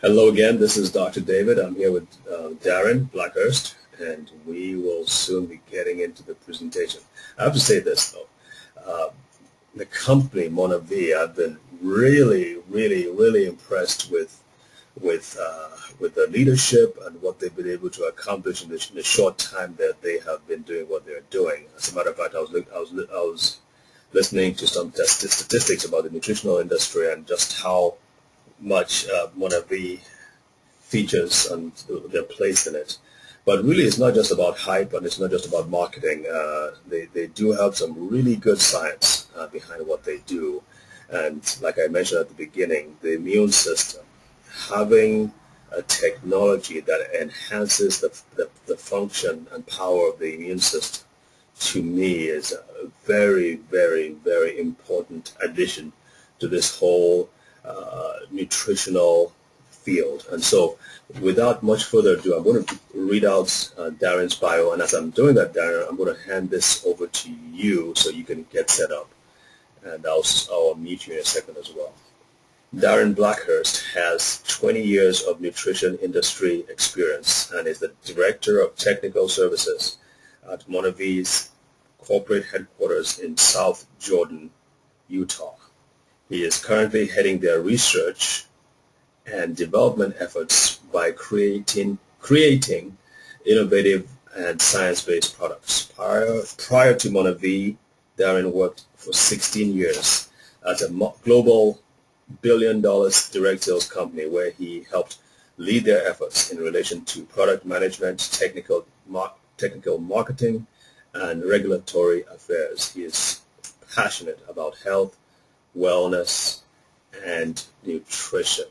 Hello again, this is Dr. David. I'm here with Darin Blackhurst, and we will soon be getting into the presentation. I have to say this, though. The company, Monavi, I've been really impressed with the leadership and what they've been able to accomplish in the short time that they have been doing what they're doing. As a matter of fact, I was listening to some statistics about the nutritional industry and just how much one of the features and their place in it. But really, it's not just about hype and it's not just about marketing. They do have some really good science behind what they do. And like I mentioned at the beginning, the immune system, having a technology that enhances the function and power of the immune system, to me is a very important addition to this whole nutritional field. And so without much further ado, I'm going to read out Darin's bio, and as I'm doing that, Darin, I'm going to hand this over to you so you can get set up, and I'll meet you in a second as well. Darin Blackhurst has 20 years of nutrition industry experience and is the Director of Technical Services at Monavi's corporate headquarters in South Jordan, Utah. He is currently heading their research and development efforts by creating innovative and science-based products. Prior to Monavi, Darin worked for 16 years at a global $1 billion direct sales company where he helped lead their efforts in relation to product management, technical marketing, and regulatory affairs. He is passionate about health, wellness, and nutrition.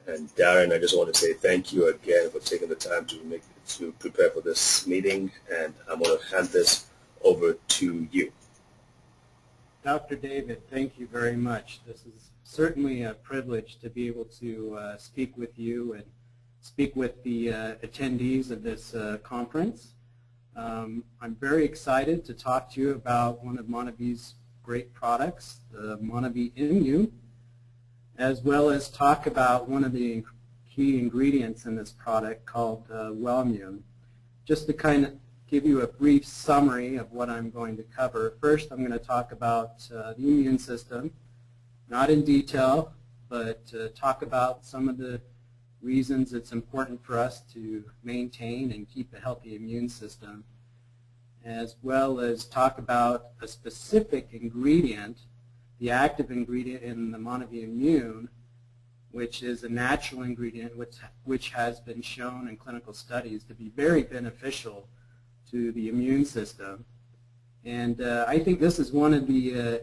And Darin, I just want to say thank you again for taking the time to prepare for this meeting, and I'm going to hand this over to you. Dr. David, thank you very much. This is certainly a privilege to be able to speak with you and speak with the attendees of this conference. I'm very excited to talk to you about one of Monavi's great products, the Monavi Immune, as well as talk about one of the key ingredients in this product called Wellmune. Just to kind of give you a brief summary of what I'm going to cover. First, I'm going to talk about the immune system, not in detail, but talk about some of the reasons it's important for us to maintain and keep a healthy immune system, as well as talk about a specific ingredient, the active ingredient in the Monavi Immune, which is a natural ingredient which has been shown in clinical studies to be very beneficial to the immune system. And I think this is one of the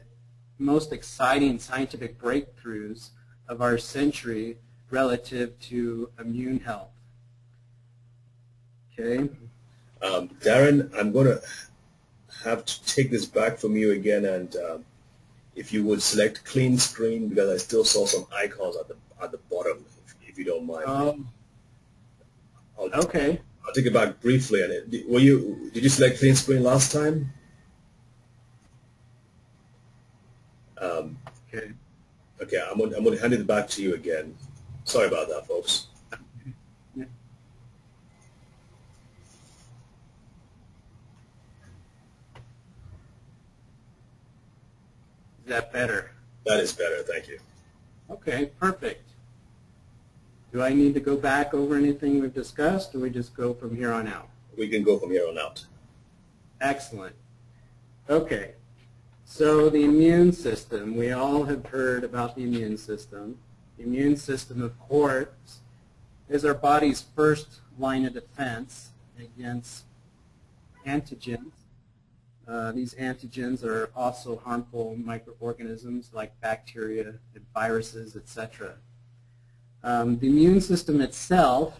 most exciting scientific breakthroughs of our century relative to immune health. Okay. Darin, I'm going to have to take this back from you again, and if you would select clean screen, because I still saw some icons at the bottom, if you don't mind. Okay. I'll take it back briefly. And did you select clean screen last time? Okay. Okay, I'm going to hand it back to you again. Sorry about that, folks. Yeah. Is that better? That is better, thank you. Okay, perfect. Do I need to go back over anything we've discussed, or we just go from here on out? We can go from here on out. Excellent. Okay, so the immune system, we all have heard about the immune system. The immune system, of course, is our body's first line of defense against antigens. These antigens are also harmful microorganisms like bacteria and viruses, etc. The immune system itself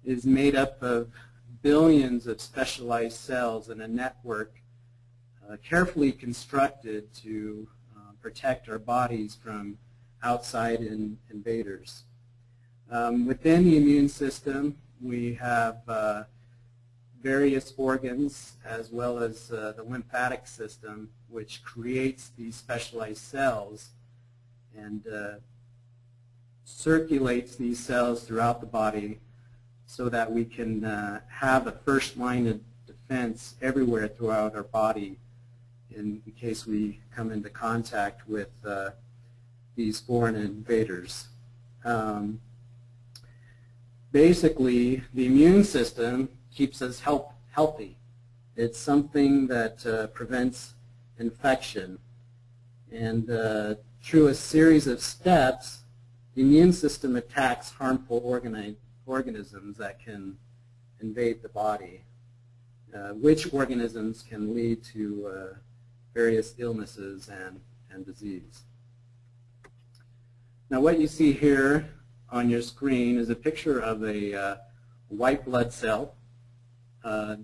is made up of billions of specialized cells in a network carefully constructed to protect our bodies from outside invaders. Within the immune system, we have various organs as well as the lymphatic system, which creates these specialized cells and circulates these cells throughout the body so that we can have a first line of defense everywhere throughout our body in case we come into contact with these foreign invaders. Basically, the immune system keeps us healthy. It's something that prevents infection. And through a series of steps, the immune system attacks harmful organisms that can invade the body, which organisms can lead to various illnesses and disease. Now what you see here on your screen is a picture of a white blood cell.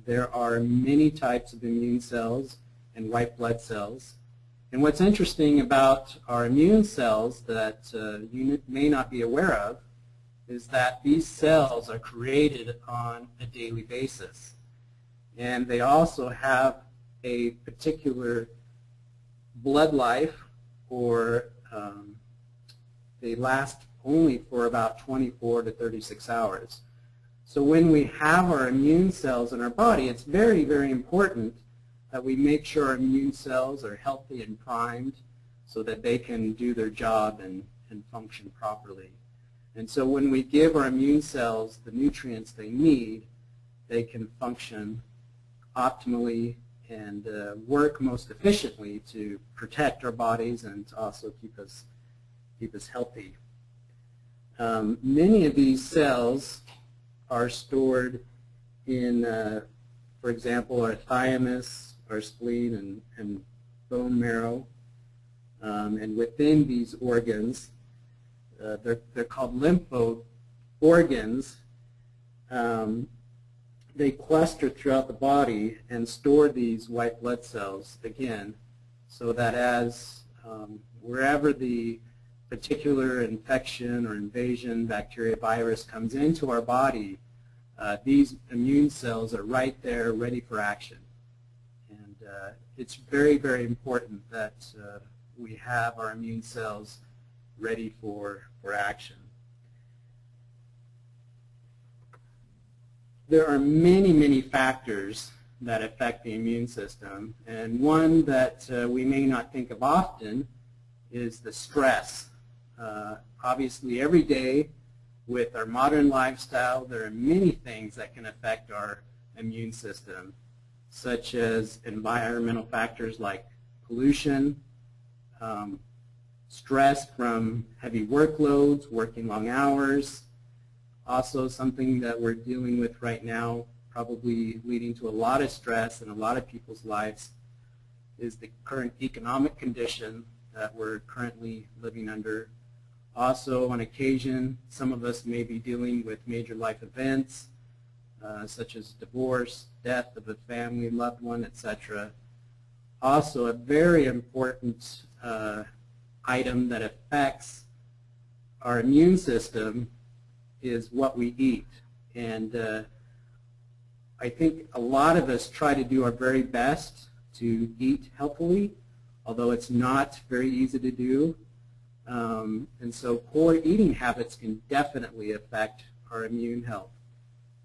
There are many types of immune cells and white blood cells. And what's interesting about our immune cells that you may not be aware of is that these cells are created on a daily basis. And they also have a particular blood life, or they last only for about 24 to 36 hours. So when we have our immune cells in our body, it's very, very important that we make sure our immune cells are healthy and primed so that they can do their job and function properly. And so when we give our immune cells the nutrients they need, they can function optimally and work most efficiently to protect our bodies and to also keep us healthy. Many of these cells are stored in, for example, our thymus, our spleen, and bone marrow. And within these organs, they're called lympho organs. They cluster throughout the body and store these white blood cells again, so that as wherever the particular infection or invasion, bacteria, virus comes into our body, these immune cells are right there ready for action. And it's very, very important that we have our immune cells ready for action. There are many, many factors that affect the immune system, and one that we may not think of often is the stress. Obviously, every day with our modern lifestyle, there are many things that can affect our immune system, such as environmental factors like pollution, stress from heavy workloads, working long hours. Also, something that we're dealing with right now, probably leading to a lot of stress in a lot of people's lives, is the current economic condition that we're currently living under. Also, on occasion, some of us may be dealing with major life events, such as divorce, death of a family, loved one, etc. Also, a very important item that affects our immune system is what we eat. And I think a lot of us try to do our very best to eat healthily, although it's not very easy to do. And so poor eating habits can definitely affect our immune health.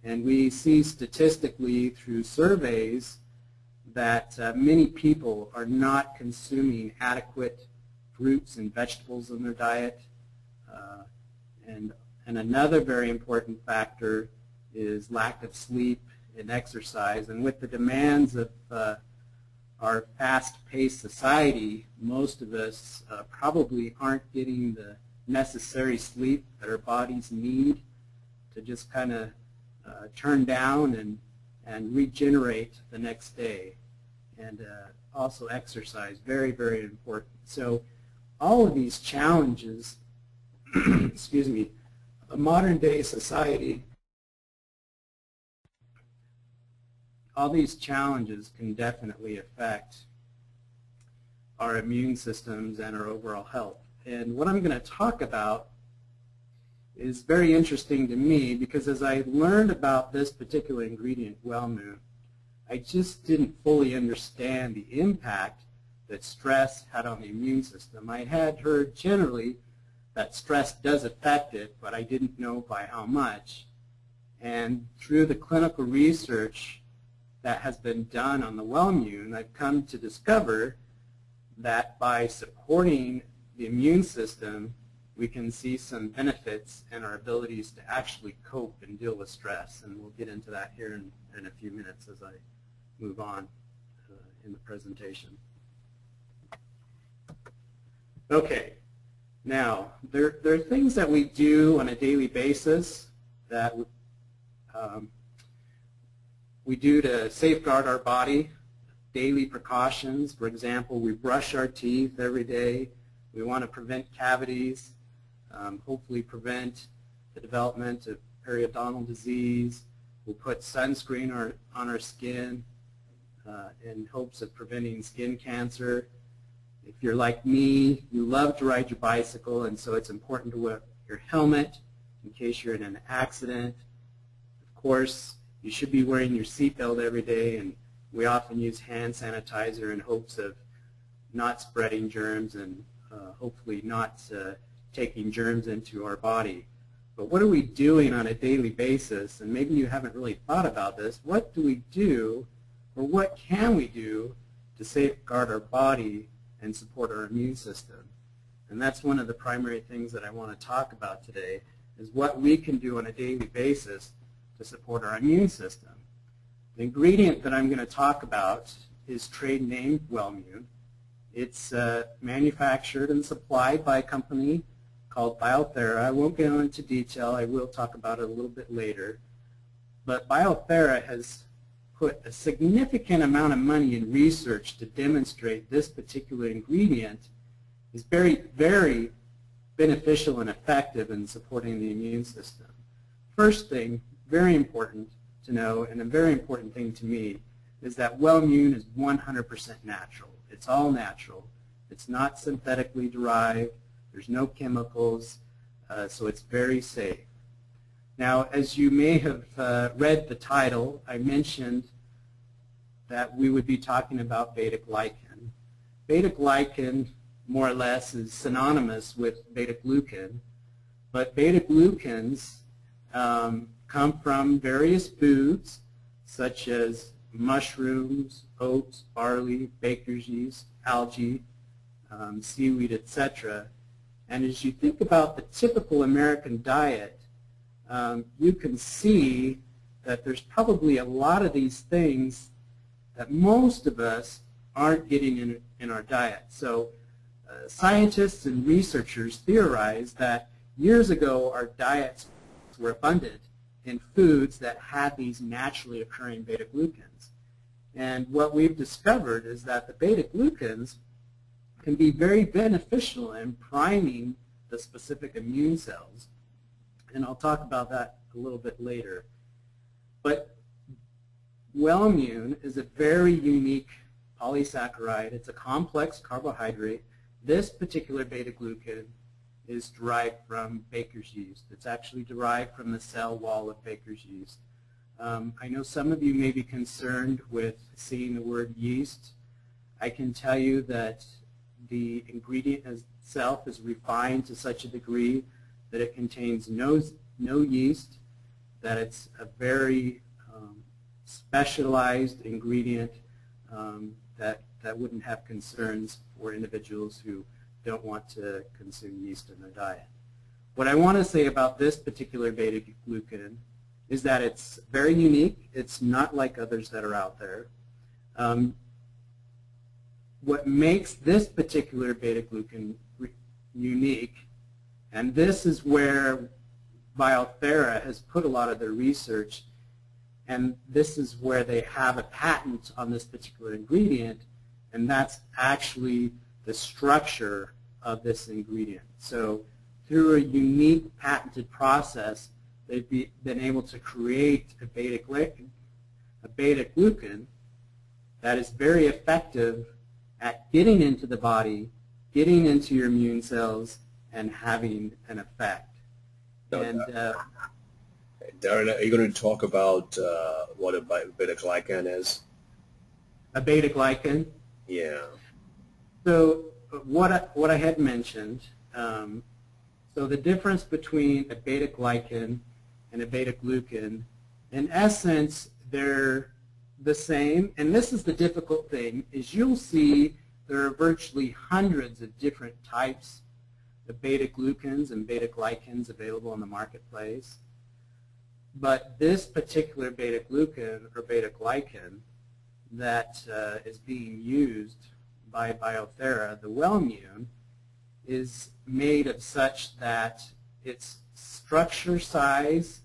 And we see statistically through surveys that many people are not consuming adequate fruits and vegetables in their diet. And another very important factor is lack of sleep and exercise. And with the demands of our fast-paced society, most of us probably aren't getting the necessary sleep that our bodies need to just kind of turn down and regenerate the next day. And also exercise, very, very important. So all of these challenges, excuse me, a modern-day society, all these challenges can definitely affect our immune systems and our overall health. And what I'm going to talk about is very interesting to me because as I learned about this particular ingredient, Wellmu, I just didn't fully understand the impact that stress had on the immune system. I had heard generally that stress does affect it, but I didn't know by how much. And through the clinical research that has been done on the Wellmune, I've come to discover that by supporting the immune system, we can see some benefits in our abilities to actually cope and deal with stress. And we'll get into that here in a few minutes as I move on in the presentation. Okay, now there are things that we do on a daily basis that we do to safeguard our body, daily precautions. For example, we brush our teeth every day. We want to prevent cavities, hopefully prevent the development of periodontal disease. We'll put sunscreen on our skin in hopes of preventing skin cancer. If you're like me, you love to ride your bicycle, and so it's important to wear your helmet in case you're in an accident. Of course, you should be wearing your seatbelt every day, and we often use hand sanitizer in hopes of not spreading germs and hopefully not taking germs into our body. But what are we doing on a daily basis? And maybe you haven't really thought about this. What do we do, or what can we do to safeguard our body and support our immune system? And that's one of the primary things that I want to talk about today, is what we can do on a daily basis to support our immune system. The ingredient that I'm going to talk about is trade name Wellmune. It's manufactured and supplied by a company called Biothera. I won't go into detail. I will talk about it a little bit later. But Biothera has put a significant amount of money in research to demonstrate this particular ingredient is very, very beneficial and effective in supporting the immune system. First thing, very important to know, and a very important thing to me, is that Wellmune is 100% natural. It's all natural. It's not synthetically derived. There's no chemicals, so it's very safe. Now, as you may have read the title, I mentioned that we would be talking about beta-glycan. Beta-glycan, more or less, is synonymous with beta-glucan, but beta-glucans come from various foods such as mushrooms, oats, barley, baker's yeast, algae, seaweed, etc. And as you think about the typical American diet, you can see that there's probably a lot of these things that most of us aren't getting in our diet. So scientists and researchers theorize that years ago our diets were abundant in foods that had these naturally occurring beta-glucans. And what we've discovered is that the beta-glucans can be very beneficial in priming the specific immune cells. And I'll talk about that a little bit later. But Wellmune is a very unique polysaccharide. It's a complex carbohydrate. This particular beta-glucan is derived from baker's yeast. It's actually derived from the cell wall of baker's yeast. I know some of you may be concerned with seeing the word yeast. I can tell you that the ingredient itself is refined to such a degree that it contains no yeast, that it's a very specialized ingredient that wouldn't have concerns for individuals who don't want to consume yeast in their diet. What I want to say about this particular beta-glucan is that it's very unique. It's not like others that are out there. What makes this particular beta-glucan unique, and this is where Biothera has put a lot of their research, and this is where they have a patent on this particular ingredient, and that's actually the structure of this ingredient. So through a unique patented process, they've been able to create a beta-glucan that is very effective at getting into the body, getting into your immune cells, and having an effect. And Darin, are you going to talk about what a beta-glycan is? A beta-glycan? Yeah. So what I had mentioned, so So the difference between a beta-glycan and a beta-glucan, in essence, they're the same. And this is the difficult thing, is you'll see there are virtually hundreds of different types of beta-glucans and beta-glycans available in the marketplace. But this particular beta-glucan or beta-glycan that is being used by Biothera, the Wellmune, is made of such that its structure size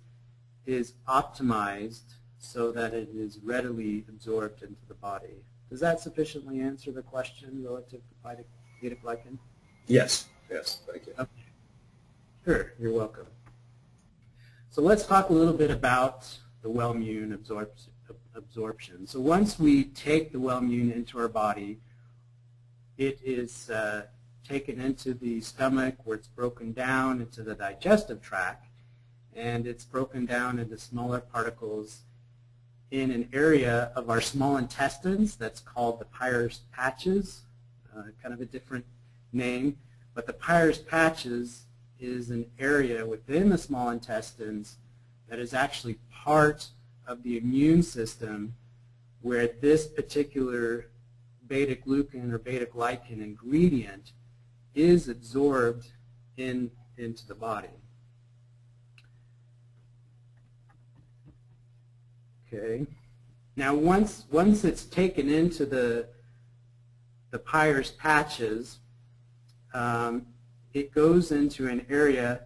is optimized so that it is readily absorbed into the body. Does that sufficiently answer the question relative to beta-glycan? Yes, yes, thank you. Okay. Sure, you're welcome. So let's talk a little bit about the Wellmune absorption. So once we take the Wellmune into our body, it is taken into the stomach where it's broken down into the digestive tract, and it's broken down into smaller particles in an area of our small intestines that's called the Peyer's patches, kind of a different name, but the Peyer's patches is an area within the small intestines that is actually part of the immune system where this particular beta-glucan or beta-glycan ingredient is absorbed into the body. Okay. Now once it's taken into the Peyer's patches, it goes into an area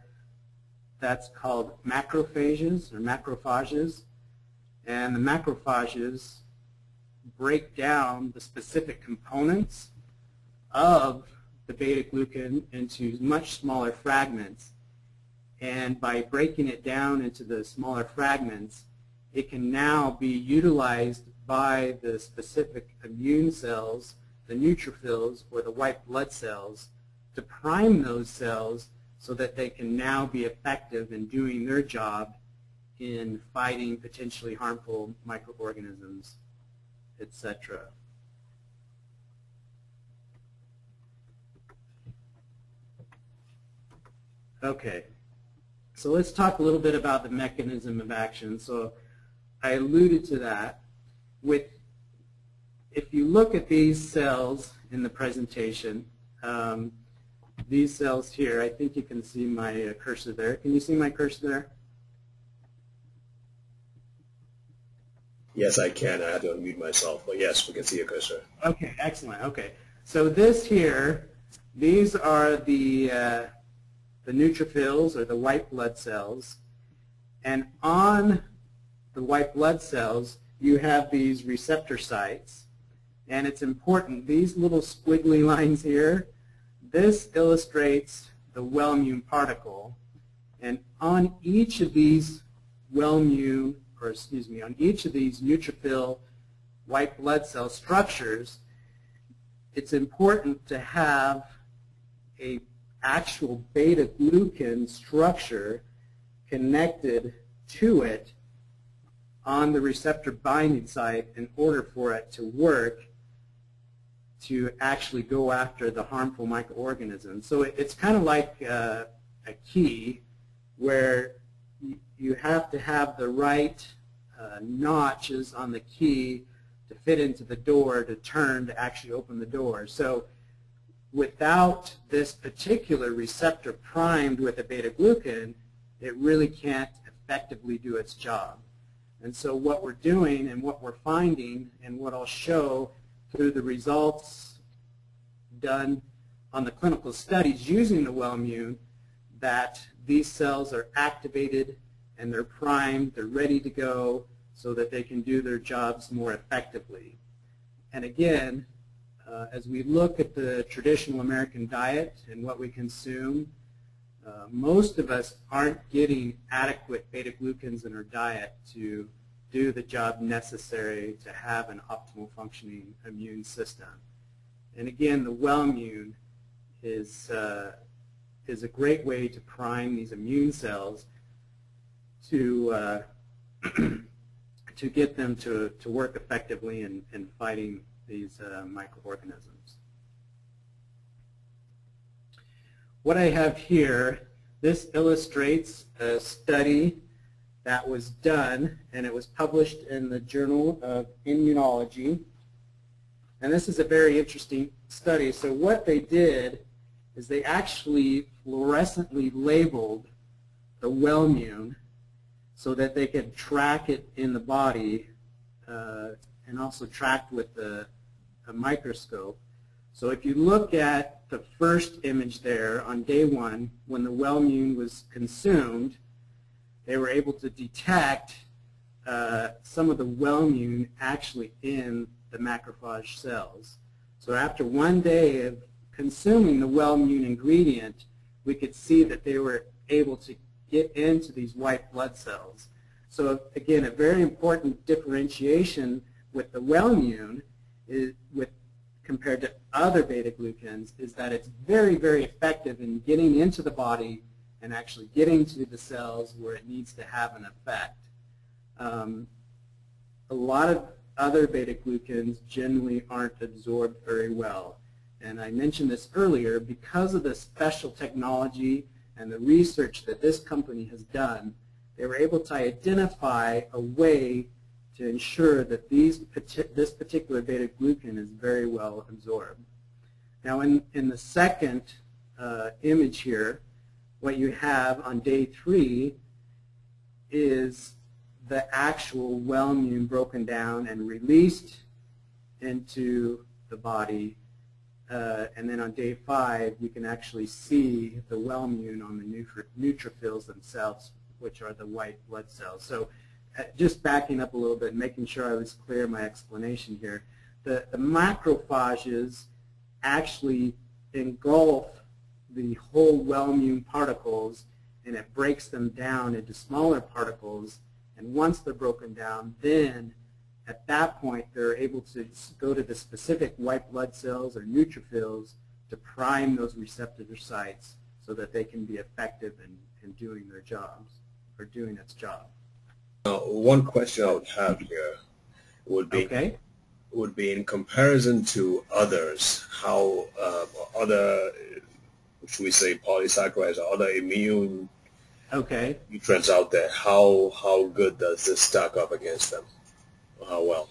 that's called macrophages or macrophages, and the macrophages break down the specific components of the beta-glucan into much smaller fragments, and by breaking it down into the smaller fragments, it can now be utilized by the specific immune cells, the neutrophils or the white blood cells, to prime those cells so that they can now be effective in doing their job in fighting potentially harmful microorganisms, etc. Okay, so let's talk a little bit about the mechanism of action. So I alluded to that. If you look at these cells in the presentation, these cells here, I think you can see my cursor there. Can you see my cursor there? Yes, I can. I had to unmute myself, but yes, we can see your cursor. Okay, excellent. Okay, so this here, these are the neutrophils or the white blood cells, and on the white blood cells you have these receptor sites, and it's important, these little squiggly lines here, this illustrates the Wellmune particle, and on each of these Wellmune, or excuse me, on each of these neutrophil white blood cell structures, it's important to have a actual beta-glucan structure connected to it on the receptor binding site in order for it to work to actually go after the harmful microorganisms. So it's kind of like a key where you have to have the right notches on the key to fit into the door to turn to actually open the door. So without this particular receptor primed with a beta-glucan, it really can't effectively do its job. And so what we're doing and what we're finding and what I'll show through the results done on the clinical studies using the Wellmune, that these cells are activated and they're primed, they're ready to go so that they can do their jobs more effectively. And again, as we look at the traditional American diet and what we consume, most of us aren't getting adequate beta-glucans in our diet to do the job necessary to have an optimal functioning immune system. And again, the Wellmune is a great way to prime these immune cells to to get them to work effectively in fighting these microorganisms. What I have here This illustrates a study that was done, and it was published in the Journal of Immunology. And this is a very interesting study. So what they did is they actually fluorescently labeled the Wellmune so that they could track it in the body and also tracked with a microscope. So if you look at the first image there on day 1, when the Wellmune was consumed, they were able to detect some of the Wellmune actually in the macrophage cells. So after 1 day of consuming the Wellmune ingredient, we could see that they were able to get into these white blood cells. So again, a very important differentiation with the Wellmune is compared to other beta-glucans is that it's very, very effective in getting into the body and actually getting to the cells where it needs to have an effect. A lot of other beta-glucans generally aren't absorbed very well. And I mentioned this earlier, because of the special technology and the research that this company has done, they were able to identify a way to ensure that this particular beta-glucan is very well absorbed. Now in the second image here, what you have on day 3 is the actual Wellmune broken down and released into the body. And then on day 5, you can actually see the Wellmune on the neutrophils themselves, which are the white blood cells. So just backing up a little bit, making sure I was clear in my explanation here, the macrophages actually engulf the whole Wellmune particles, and it breaks them down into smaller particles. And once they're broken down, then at that point they're able to go to the specific white blood cells or neutrophils to prime those receptor sites so that they can be effective in doing their jobs, or doing its job. One question I would have here would be in comparison to others, how other, should we say, polysaccharides or other immune nutrients out there, how good does this stack up against them? How well?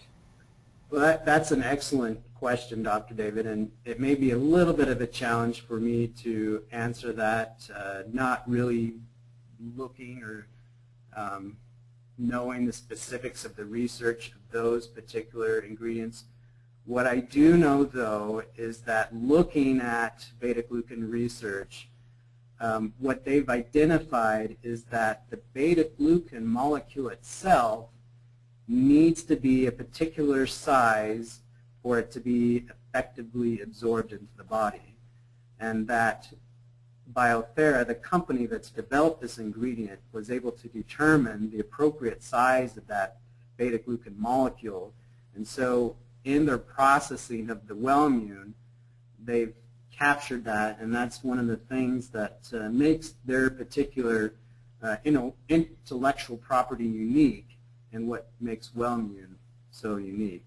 Well, that's an excellent question, Dr. David, and it may be a little bit of a challenge for me to answer that, not really looking or knowing the specifics of the research of those particular ingredients. What I do know, though, is that looking at beta-glucan research, what they've identified is that the beta-glucan molecule itself needs to be a particular size for it to be effectively absorbed into the body. And that Biothera, the company that's developed this ingredient, was able to determine the appropriate size of that beta-glucan molecule. And so in their processing of the Wellmune, they've captured that, and that's one of the things that makes their particular intellectual property unique, and what makes Wellmune so unique.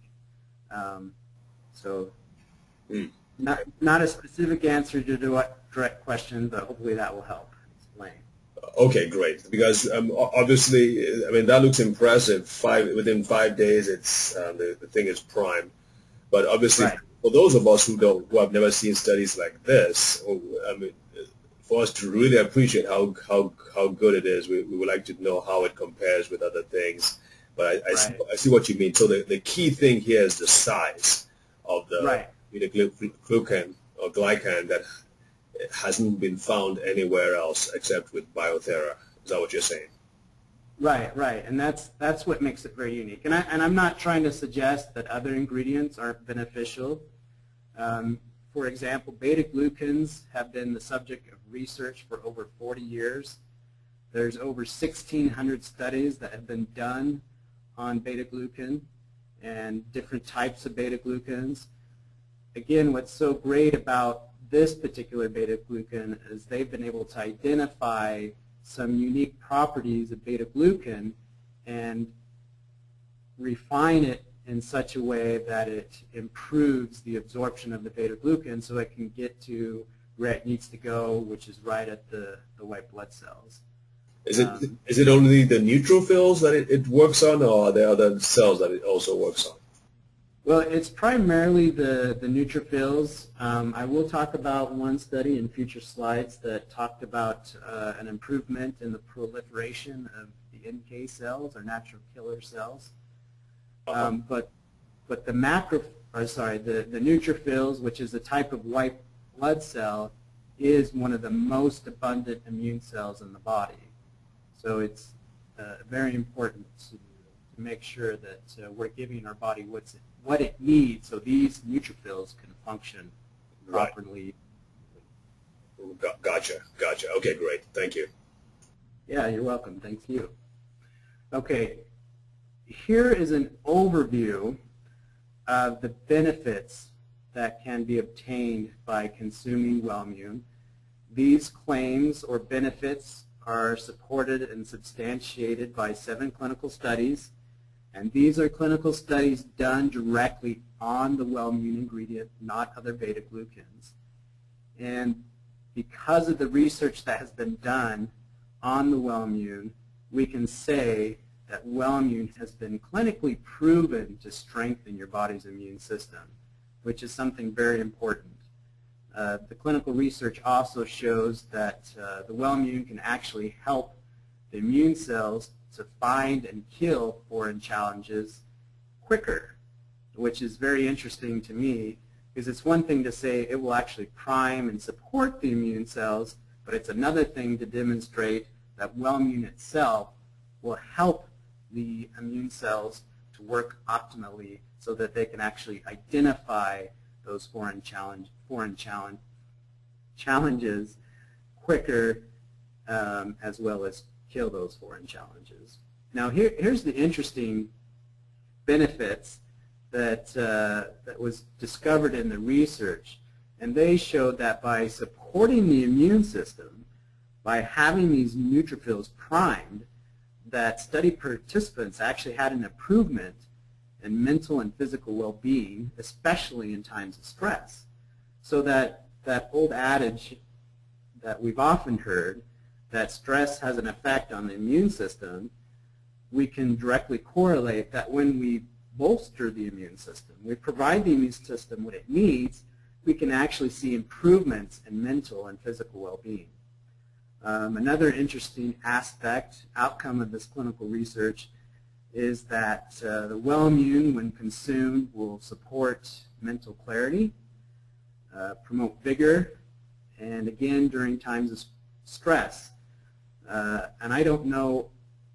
Not a specific answer to the direct question, but hopefully that will help explain. Okay, great. Because obviously, I mean, that looks impressive. Within 5 days, it's the thing is primed. But obviously, for those of us who have never seen studies like this, I mean, for us to really appreciate how good it is, we would like to know how it compares with other things. But I see what you mean. So the key thing here is the size of the beta-glucan or glycan that hasn't been found anywhere else except with Biothera. Is that what you're saying? Right, and that's what makes it very unique. And I'm not trying to suggest that other ingredients aren't beneficial. For example, beta-glucans have been the subject of research for over 40 years. There's over 1,600 studies that have been done on beta-glucan and different types of beta-glucans. Again, what's so great about this particular beta-glucan is they've been able to identify some unique properties of beta-glucan and refine it in such a way that it improves the absorption of the beta-glucan so it can get to where it needs to go, which is right at the white blood cells. Is it only the neutrophils that it works on, or are there other cells that it also works on? Well, it's primarily the neutrophils. I will talk about one study in future slides that talked about an improvement in the proliferation of the NK cells, or natural killer cells. But the the neutrophils, which is a type of white blood cell, is one of the most abundant immune cells in the body. So it's very important to make sure that we're giving our body what it needs so these neutrophils can function properly. Right. Gotcha. Okay, great. Thank you. Yeah, you're welcome. Thank you. Okay, here is an overview of the benefits that can be obtained by consuming Wellmune. These claims or benefits are supported and substantiated by 7 clinical studies, and these are clinical studies done directly on the Wellmune ingredient, not other beta-glucans. And because of the research that has been done on the Wellmune, we can say that Wellmune has been clinically proven to strengthen your body's immune system, which is something very important. The clinical research also shows that the Wellmune can actually help the immune cells to find and kill foreign challenges quicker, which is very interesting to me, because it's one thing to say it will actually prime and support the immune cells, but it's another thing to demonstrate that Wellmune itself will help the immune cells to work optimally so that they can actually identify those foreign challenges quicker, as well as kill those foreign challenges. Now here's the interesting benefits that was discovered in the research, and they showed that by supporting the immune system, by having these neutrophils primed, that study participants actually had an improvement in mental and physical well-being, especially in times of stress. So that old adage that we've often heard, that stress has an effect on the immune system, we can directly correlate that when we bolster the immune system, we provide the immune system what it needs, we can actually see improvements in mental and physical well-being. Another interesting outcome of this clinical research is that the Wellmune, when consumed, will support mental clarity, promote vigor, and again during times of stress. And I don't know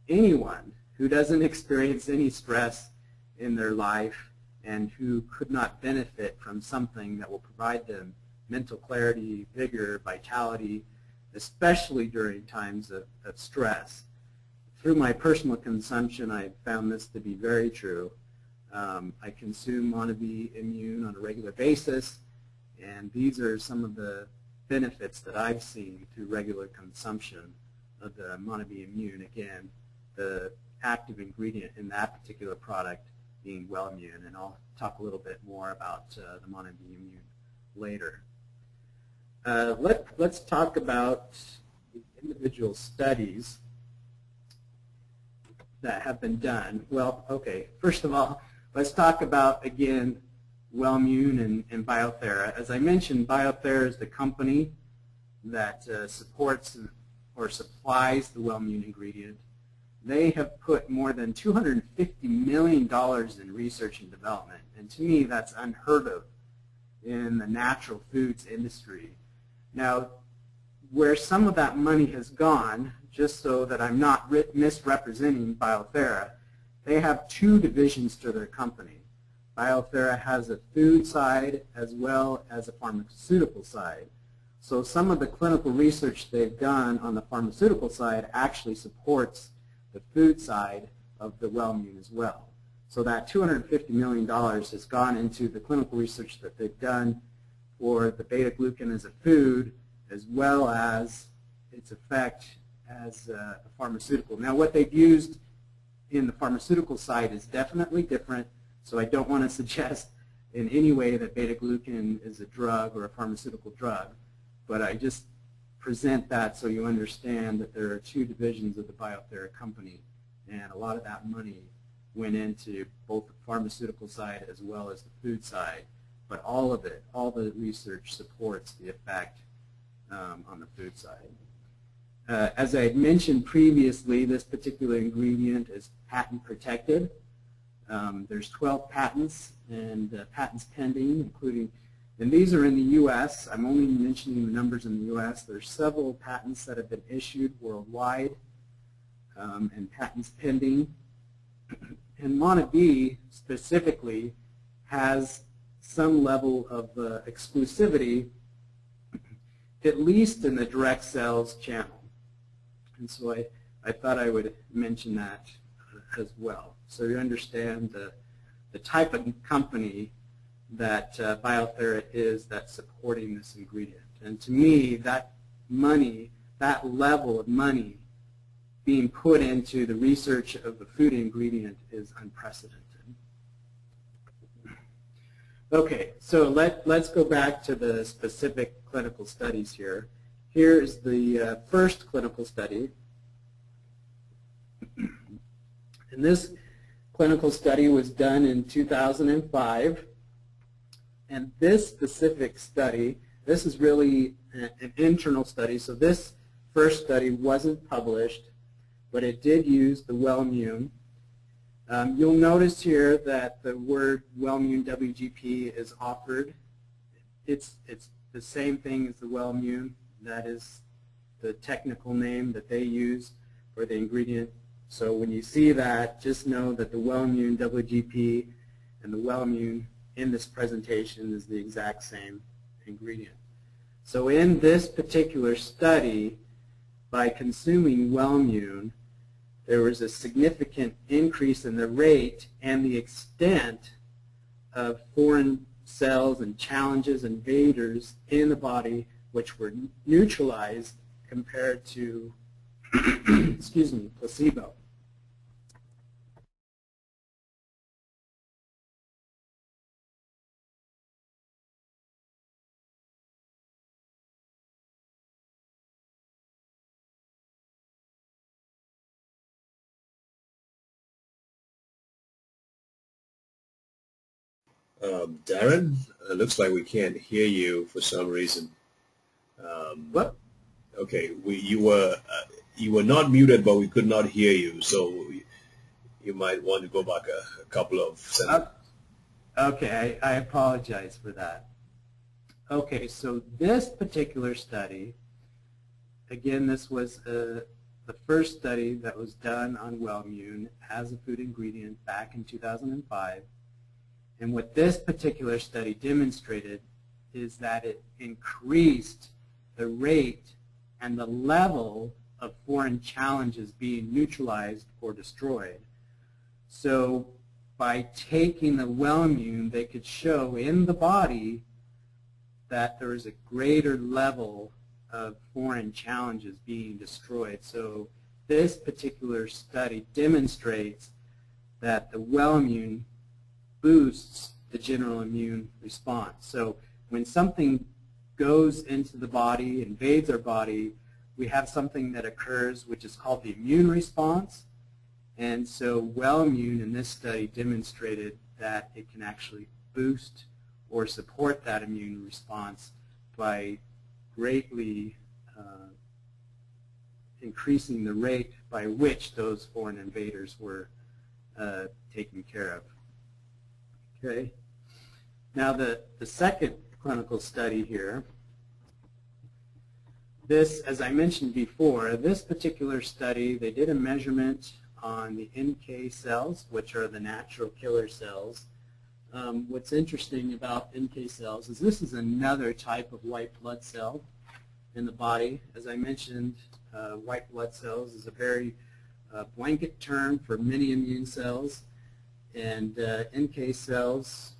anyone who doesn't experience any stress in their life and who could not benefit from something that will provide them mental clarity, vigor, vitality, especially during times of stress. Through my personal consumption, I found this to be very true. I consume Monavie Immune on a regular basis, and these are some of the benefits that I've seen through regular consumption of the Monavie Immune. Again, the active ingredient in that particular product being Wellmune, and I'll talk a little bit more about the Monavie Immune later. Let's talk about the individual studies that have been done. Well, okay, first of all, let's talk about, again, Wellmune and Biothera. As I mentioned, Biothera is the company that supports or supplies the Wellmune ingredient. They have put more than $250 million in research and development, and to me that's unheard of in the natural foods industry. Now, where some of that money has gone, just so that I'm not misrepresenting Biothera, they have 2 divisions to their company. Biothera has a food side as well as a pharmaceutical side. So some of the clinical research they've done on the pharmaceutical side actually supports the food side of the Wellmune as well. So that $250 million has gone into the clinical research that they've done for the beta-glucan as a food, as well as its effect as a pharmaceutical. Now, what they've used in the pharmaceutical side is definitely different, so I don't want to suggest in any way that beta-glucan is a drug or a pharmaceutical drug. but I just present that so you understand that there are two divisions of the Biothera company, and a lot of that money went into both the pharmaceutical side as well as the food side. But all of it, all the research supports the effect on the food side. As I had mentioned previously, this particular ingredient is patent protected. There's 12 patents and patents pending, including, and these are in the U.S. I'm only mentioning the numbers in the U.S. There's several patents that have been issued worldwide and patents pending. And MonaB specifically has some level of exclusivity, at least in the direct sales channel. And so I thought I would mention that as well. So you understand the type of company that Biothera is that's supporting this ingredient. And to me, that money, that level of money being put into the research of the food ingredient is unprecedented. Okay, so let's go back to the specific clinical studies here. Here's the first clinical study. And this clinical study was done in 2005. And this specific study, this is really an internal study. So this first study wasn't published, but it did use the Wellmune. You'll notice here that the word Wellmune WGP is offered. It's the same thing as the Wellmune. That is the technical name that they use for the ingredient. So when you see that, just know that the Wellmune WGP and the Wellmune in this presentation is the exact same ingredient. So in this particular study, by consuming Wellmune, there was a significant increase in the rate and the extent of foreign cells and challenges, invaders in the body, which were neutralized compared to excuse me, placebo. Darin, it looks like we can't hear you for some reason. What? Okay, you were not muted, but we could not hear you. So you might want to go back a couple of sentences. Okay, I apologize for that. Okay, so this particular study, again, this was the first study that was done on Wellmune as a food ingredient back in 2005. And what this particular study demonstrated is that it increased the rate and the level of foreign challenges being neutralized or destroyed. So by taking the Wellmune, they could show in the body that there is a greater level of foreign challenges being destroyed. So this particular study demonstrates that the Wellmune boosts the general immune response. So when something goes into the body, invades our body, we have something that occurs which is called the immune response. And so Wellmune in this study demonstrated that it can actually boost or support that immune response by greatly increasing the rate by which those foreign invaders were taken care of. Okay. Now the second clinical study here, this, as I mentioned before, this particular study, they did a measurement on the NK cells, which are the natural killer cells. What's interesting about NK cells is this is another type of white blood cell in the body. As I mentioned, white blood cells is a very blanket term for many immune cells. And NK cells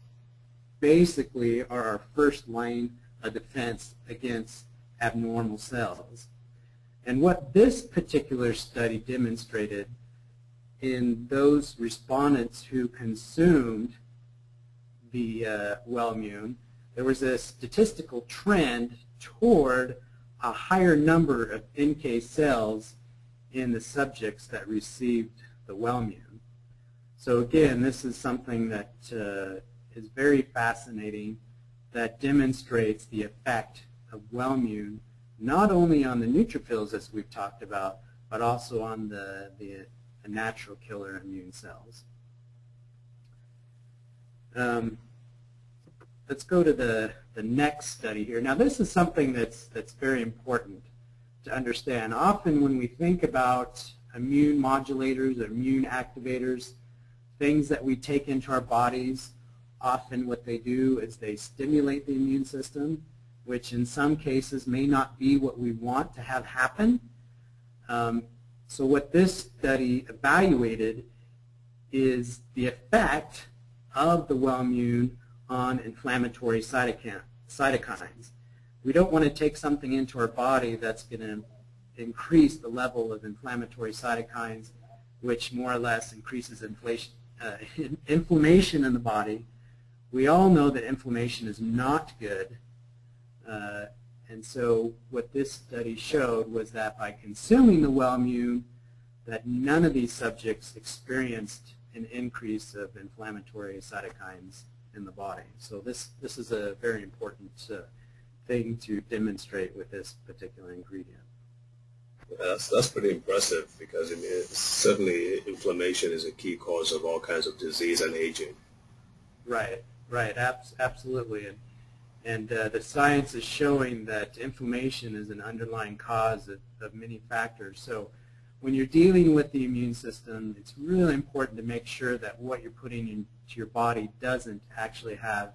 basically are our first line of defense against abnormal cells. And what this particular study demonstrated in those respondents who consumed the Wellmune, there was a statistical trend toward a higher number of NK cells in the subjects that received the Wellmune. So again, this is something that is very fascinating, that demonstrates the effect of Wellmune not only on the neutrophils, as we've talked about, but also on the natural killer immune cells. Let's go to the next study here. Now this is something that's very important to understand. Often when we think about immune modulators or immune activators, things that we take into our bodies, often what they do is they stimulate the immune system, which in some cases may not be what we want to have happen. So what this study evaluated is the effect of the Wellmune on inflammatory cytokines. We don't want to take something into our body that's going to increase the level of inflammatory cytokines, which more or less increases inflammation in the body. We all know that inflammation is not good. And so what this study showed was that by consuming the Wellmune, that none of these subjects experienced an increase of inflammatory cytokines in the body. So this is a very important thing to demonstrate with this particular ingredient. That's pretty impressive, because I mean, certainly inflammation is a key cause of all kinds of disease and aging. Right, absolutely. And the science is showing that inflammation is an underlying cause of many factors. So when you're dealing with the immune system, it's really important to make sure that what you're putting into your body doesn't actually have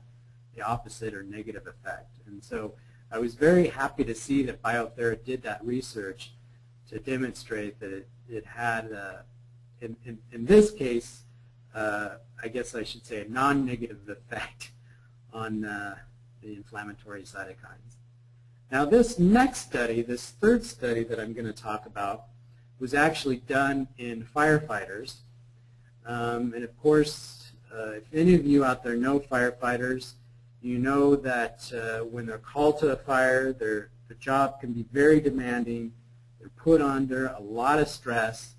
the opposite or negative effect. And so I was very happy to see that Biothera did that research to demonstrate that it had, in this case, I guess I should say a non-negative effect on the inflammatory cytokines. Now this next study, this third study that I'm going to talk about, was actually done in firefighters. And of course, if any of you out there know firefighters, you know that when they're called to a fire, the job can be very demanding. They're put under a lot of stress.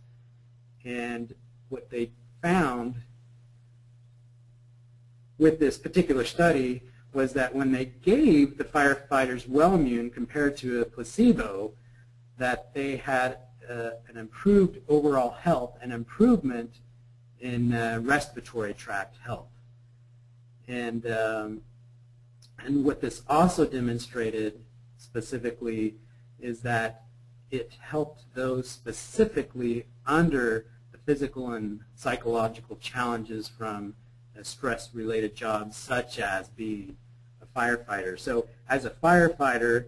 And what they found with this particular study was that when they gave the firefighters Wellmune compared to a placebo, that they had an improved overall health, an improvement in respiratory tract health. And what this also demonstrated specifically is that it helped those specifically under the physical and psychological challenges from stress-related jobs, such as being a firefighter. So as a firefighter,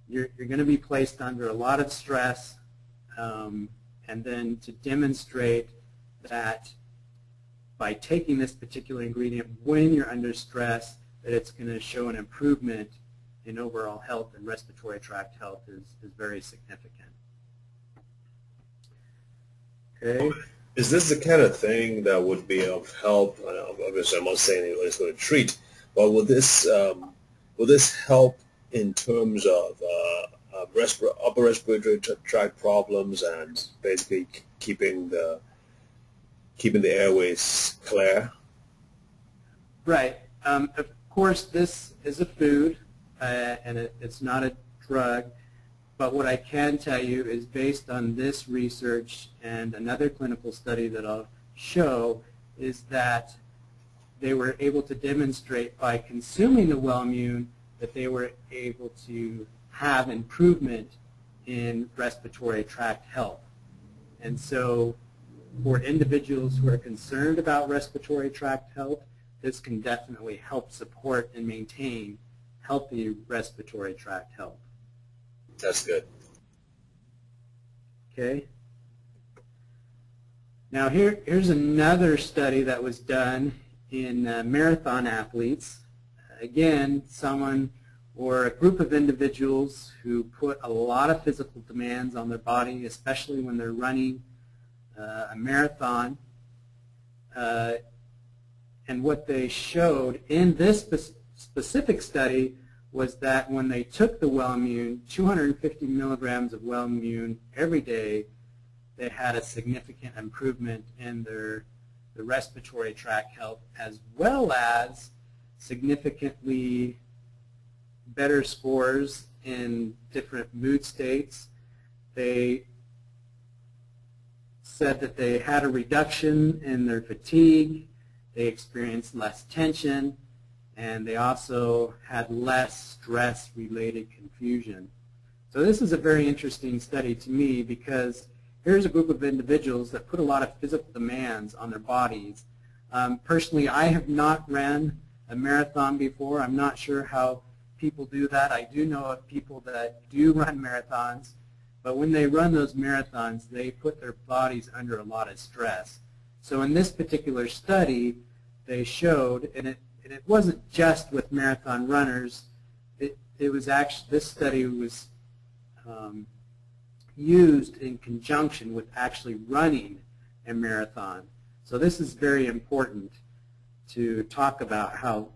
you're going to be placed under a lot of stress, and then to demonstrate that by taking this particular ingredient when you're under stress, that it's going to show an improvement in overall health and respiratory tract health is very significant. Okay. Is this the kind of thing that would be of help? Obviously, I'm not saying it's going to treat, but will this help in terms of upper respiratory tract problems and basically keeping the airways clear? Right. Of course, this is a food, and it's not a drug. But what I can tell you is, based on this research and another clinical study that I'll show, is that they were able to demonstrate by consuming the Wellmune that they were able to have improvement in respiratory tract health. And so for individuals who are concerned about respiratory tract health, this can definitely help support and maintain healthy respiratory tract health. That's good. Okay. Now here's another study that was done in marathon athletes. Again, someone or a group of individuals who put a lot of physical demands on their body, especially when they're running a marathon. And what they showed in this specific study was that when they took the Wellmune, 250 milligrams of Wellmune every day, they had a significant improvement in the respiratory tract health, as well as significantly better scores in different mood states. They said that they had a reduction in their fatigue, they experienced less tension, and they also had less stress-related confusion. So this is a very interesting study to me, because here's a group of individuals that put a lot of physical demands on their bodies. Personally, I have not ran a marathon before. I'm not sure how people do that. I do know of people that do run marathons, but when they run those marathons, they put their bodies under a lot of stress. So in this particular study, they showed, and it wasn't just with marathon runners. It was actually, this study was used in conjunction with actually running a marathon. So this is very important to talk about how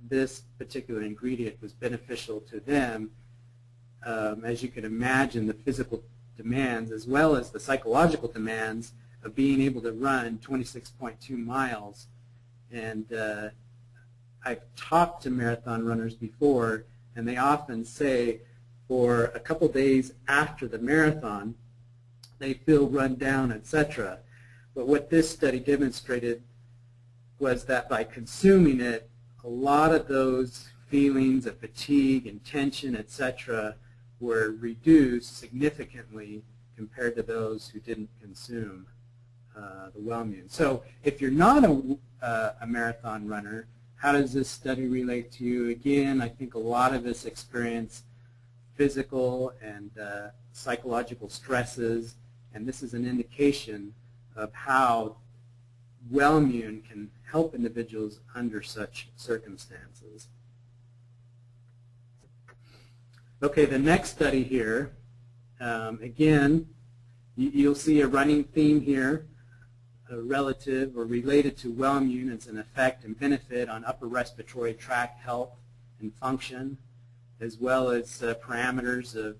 this particular ingredient was beneficial to them. As you can imagine, the physical demands as well as the psychological demands of being able to run 26.2 miles. And I've talked to marathon runners before, and they often say for a couple days after the marathon, they feel run down, etc. But what this study demonstrated was that by consuming it, a lot of those feelings of fatigue and tension, etc., were reduced significantly compared to those who didn't consume the Wellmune. So if you're not a marathon runner, how does this study relate to you? Again, I think a lot of us experience physical and psychological stresses, and this is an indication of how Wellmune can help individuals under such circumstances. Okay, the next study here, again, you'll see a running theme here, relative or related to Wellmune. It's an effect and benefit on upper respiratory tract health and function, as well as parameters of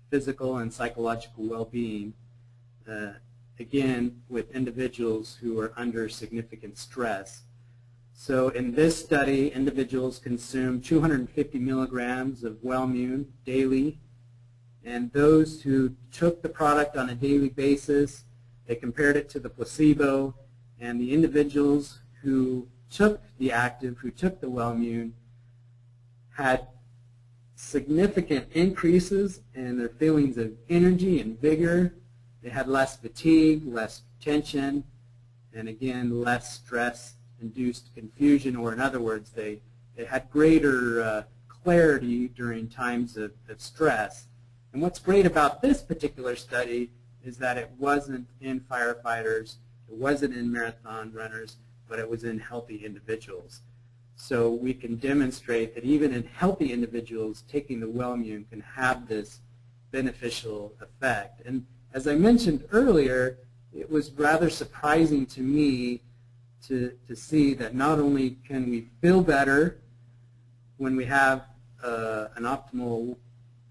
physical and psychological well-being, again, with individuals who are under significant stress. So in this study, individuals consumed 250 milligrams of Wellmune daily, and those who took the product on a daily basis, they compared it to the placebo, and the individuals who took the active, who took the Wellmune, had significant increases in their feelings of energy and vigor. They had less fatigue, less tension, and again, less stress-induced confusion, or in other words, they had greater clarity during times of stress. And what's great about this particular study is that it wasn't in firefighters, it wasn't in marathon runners, but it was in healthy individuals. So we can demonstrate that even in healthy individuals, taking the Wellmune can have this beneficial effect. And as I mentioned earlier, it was rather surprising to me to see that not only can we feel better when we have an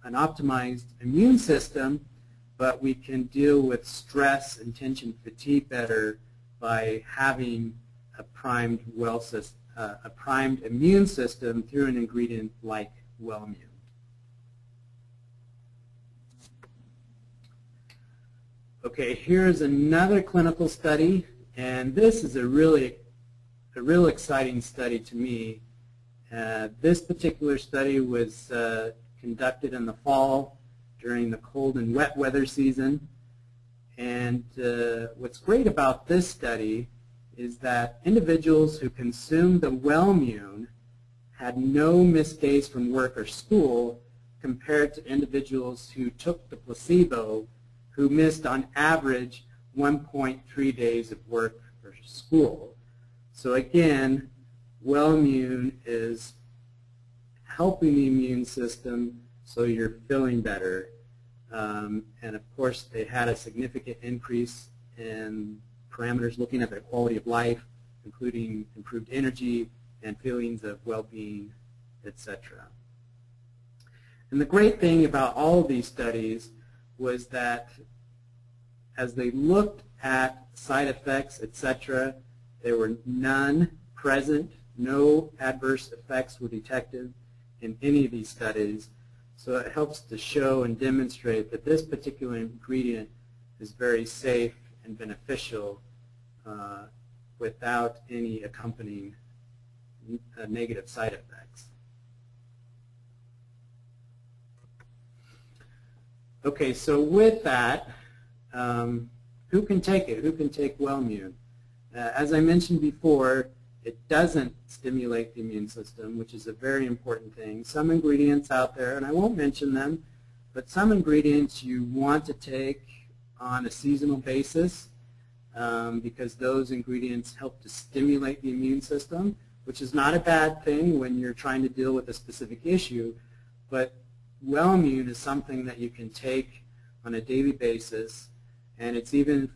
optimized immune system, but we can deal with stress and tension fatigue better by having a primed immune system through an ingredient like Wellmune. Okay, here's another clinical study, and this is a real exciting study to me. This particular study was conducted in the fall during the cold and wet weather season. And what's great about this study is that individuals who consumed the Wellmune had no missed days from work or school compared to individuals who took the placebo, who missed on average 1.3 days of work or school. So again, Wellmune is helping the immune system so you're feeling better. And of course, they had a significant increase in parameters looking at their quality of life, including improved energy and feelings of well-being, etc. And the great thing about all of these studies was that as they looked at side effects, etc., there were none present. No adverse effects were detected in any of these studies. So it helps to show and demonstrate that this particular ingredient is very safe and beneficial without any accompanying negative side effects. Okay, so with that, who can take it? Who can take Wellmune? As I mentioned before, it doesn't stimulate the immune system, which is a very important thing. Some ingredients out there, and I won't mention them, but some ingredients you want to take on a seasonal basis because those ingredients help to stimulate the immune system, which is not a bad thing when you're trying to deal with a specific issue, but Wellmune is something that you can take on a daily basis, and it's even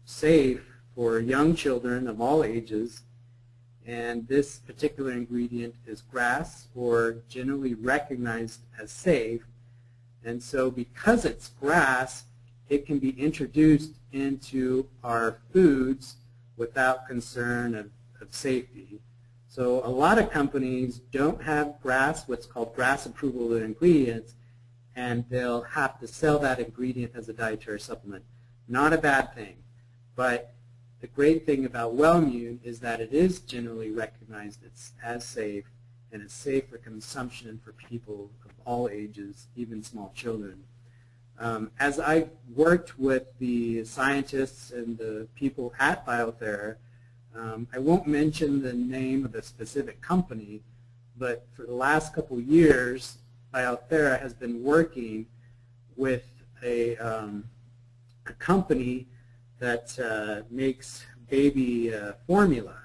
safe for young children of all ages. And this particular ingredient is GRAS, or generally recognized as safe. And so because it's GRAS, it can be introduced into our foods without concern of safety. So a lot of companies don't have GRAS, what's called GRAS approval of their ingredients, and they'll have to sell that ingredient as a dietary supplement. Not a bad thing, but the great thing about Wellmune is that it is generally recognized as safe, and it's safe for consumption for people of all ages, even small children. As I've worked with the scientists and the people at Biothera, I won't mention the name of a specific company, but for the last couple years, Biothera has been working with a company that makes baby formula.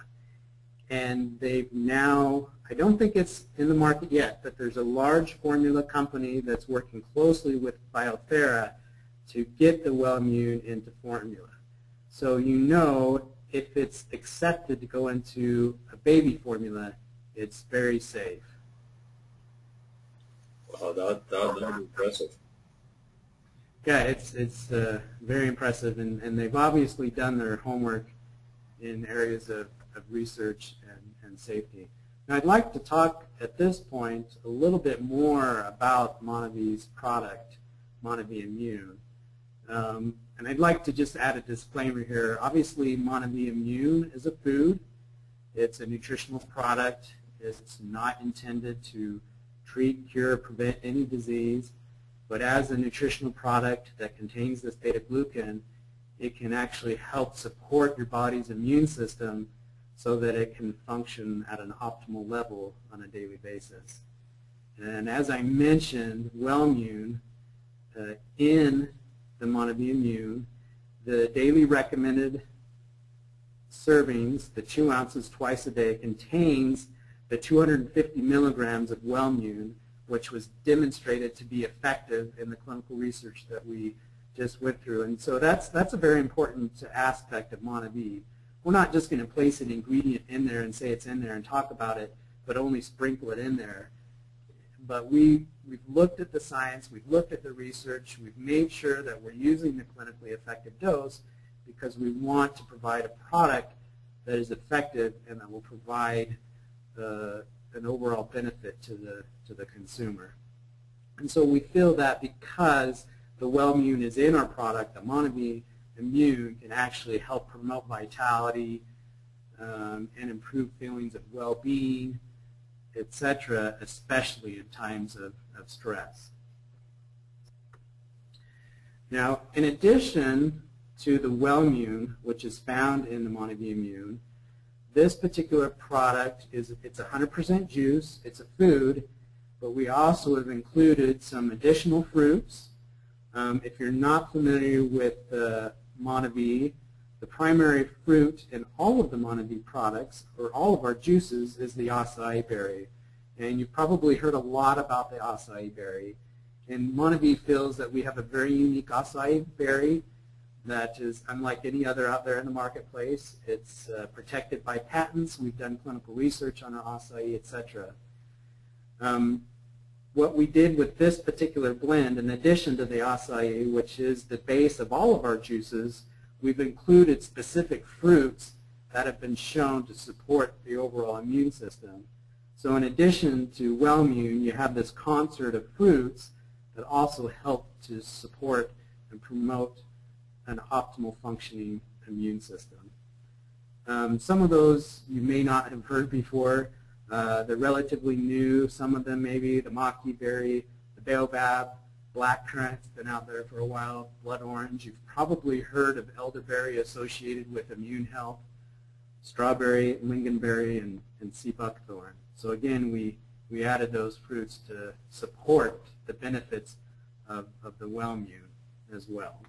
And they've now, I don't think it's in the market yet, but there's a large formula company that's working closely with Biothera to get the Wellmune into formula. So you know if it's accepted to go into a baby formula, it's very safe. Wow, that's impressive. Yeah, it's very impressive, and they've obviously done their homework in areas of research and safety. Now I'd like to talk at this point a little bit more about Monavi's product, Monavi Immune. And I'd like to just add a disclaimer here. Obviously, Monavi Immune is a food. It's a nutritional product. It's not intended to treat, cure, or prevent any disease. But as a nutritional product that contains this beta-glucan, it can actually help support your body's immune system so that it can function at an optimal level on a daily basis. And as I mentioned, Wellmune, in the Monavi Immune, the daily recommended servings, the 2 ounces twice a day, contains the 250 milligrams of Wellmune, which was demonstrated to be effective in the clinical research that we just went through. And so that's a very important aspect of Monavi. We're not just going to place an ingredient in there and say it's in there and talk about it, but only sprinkle it in there. But we've looked at the science, we've looked at the research, we've made sure that we're using the clinically effective dose because we want to provide a product that is effective and that will provide an overall benefit to the consumer. And so we feel that because the Wellmune is in our product, the Monavi Immune can actually help promote vitality and improve feelings of well-being, etc., especially in times of stress. Now, in addition to the Wellmune, which is found in the Monavi Immune, this particular product it's 100% juice, it's a food, but we also have included some additional fruits. If you're not familiar with Monavi, the primary fruit in all of the Monavi products, or all of our juices, is the acai berry. And you've probably heard a lot about the acai berry. And Monavi feels that we have a very unique acai berry that is unlike any other out there in the marketplace. It's protected by patents. We've done clinical research on our acai, etc. what we did with this particular blend, in addition to the acai, which is the base of all of our juices, we've included specific fruits that have been shown to support the overall immune system. So in addition to Wellmune, you have this concert of fruits that also help to support and promote an optimal functioning immune system. Some of those you may not have heard before. They're relatively new. Some of them maybe the maki berry, the baobab, blackcurrant's been out there for a while, blood orange. You've probably heard of elderberry associated with immune health, strawberry, lingonberry, and sea buckthorn. So again, we added those fruits to support the benefits of the Wellmune as well.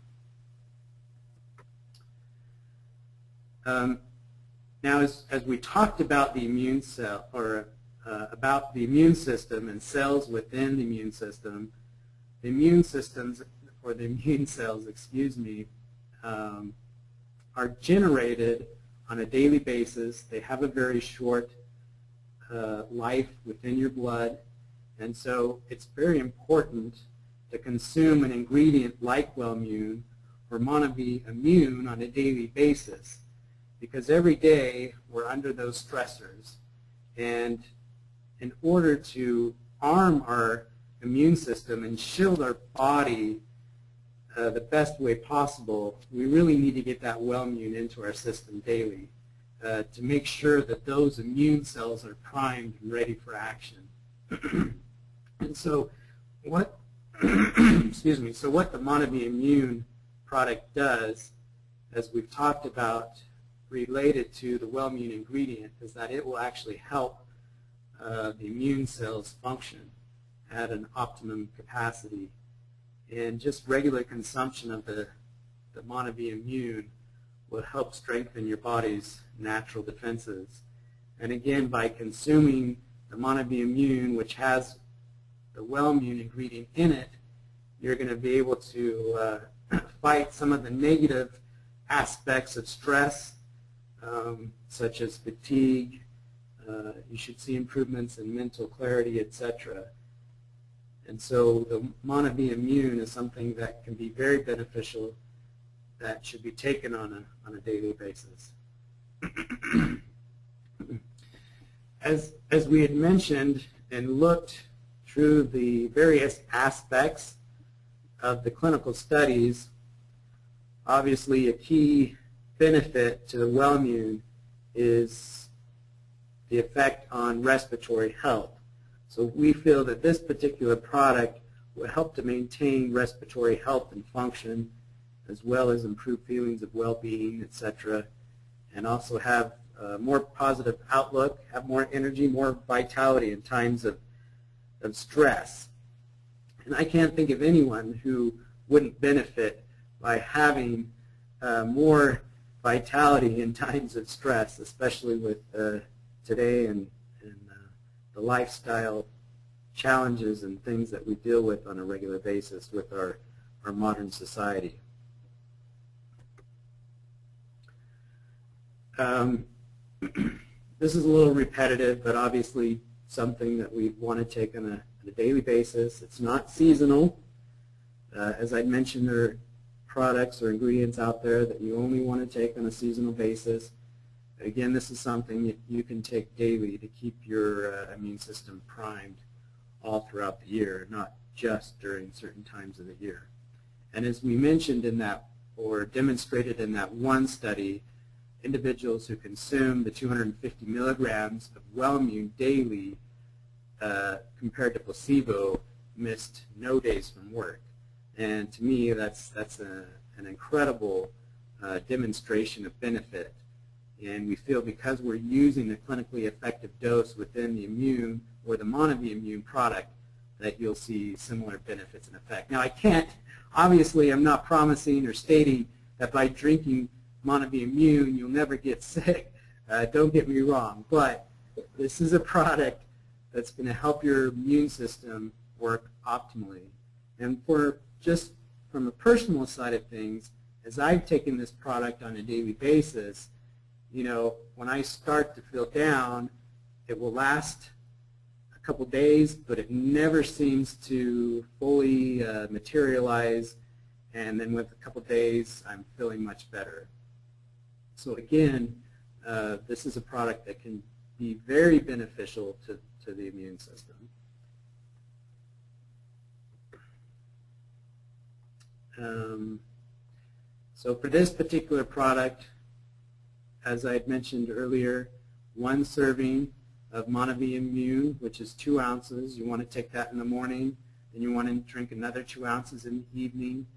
Now, as we talked about the immune cell, or about the immune system and cells within the immune system, the immune systems, or the immune cells, excuse me, are generated on a daily basis. They have a very short life within your blood, and so it's very important to consume an ingredient like Wellmune or Monavie Immune on a daily basis, because every day we're under those stressors, and in order to arm our immune system and shield our body the best way possible, we really need to get that Wellmune into our system daily to make sure that those immune cells are primed and ready for action. And so what excuse me, so what the Monavie Immune product does, as we've talked about, related to the Wellmune ingredient, is that it will actually help the immune cells function at an optimum capacity. And just regular consumption of the Monavie Immune will help strengthen your body's natural defenses. And again, by consuming the Monavie Immune, which has the Wellmune ingredient in it, you're going to be able to fight some of the negative aspects of stress, such as fatigue. You should see improvements in mental clarity, etc. And so the Monavie Immune is something that can be very beneficial, that should be taken on a daily basis. As we had mentioned and looked through the various aspects of the clinical studies, obviously a key benefit to the Wellmune is the effect on respiratory health. So we feel that this particular product will help to maintain respiratory health and function, as well as improve feelings of well-being, etc., and also have a more positive outlook, have more energy, more vitality in times of stress. And I can't think of anyone who wouldn't benefit by having more vitality in times of stress, especially with today and the lifestyle challenges and things that we deal with on a regular basis with our modern society. This is a little repetitive, but obviously something that we want to take on a daily basis. It's not seasonal. As I mentioned, there are products or ingredients out there that you only want to take on a seasonal basis. Again, this is something that you can take daily to keep your immune system primed all throughout the year, not just during certain times of the year. And as we mentioned in that, or demonstrated in that one study, individuals who consume the 250 milligrams of Wellmune daily compared to placebo missed no days from work. And to me, that's an incredible demonstration of benefit. And we feel because we're using a clinically effective dose within the immune or the Monavie Immune product, that you'll see similar benefits and effect. Now, I can't, obviously, I'm not promising or stating that by drinking Monavie Immune you'll never get sick. Don't get me wrong, but this is a product that's going to help your immune system work optimally. And for just from a personal side of things, as I've taken this product on a daily basis, you know, when I start to feel down, it will last a couple days, but it never seems to fully materialize, and then with a couple days I'm feeling much better. So again, this is a product that can be very beneficial to the immune system. So for this particular product, as I had mentioned earlier, 1 serving of Monavie Immune, which is 2 ounces. You want to take that in the morning, then you want to drink another 2 ounces in the evening.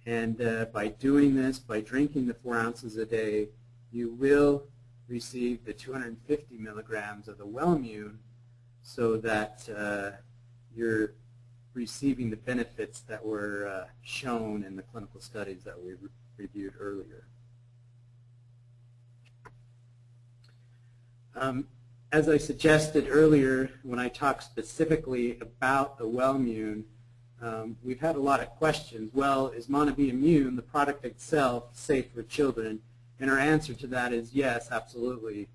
And by doing this, by drinking the 4 ounces a day, you will receive the 250 milligrams of the Wellimmune, so that you're receiving the benefits that were shown in the clinical studies that we reviewed earlier. As I suggested earlier, when I talked specifically about the Wellimmune, we've had a lot of questions. Well, is Monavie Immune, the product itself, safe for children? And our answer to that is yes, absolutely.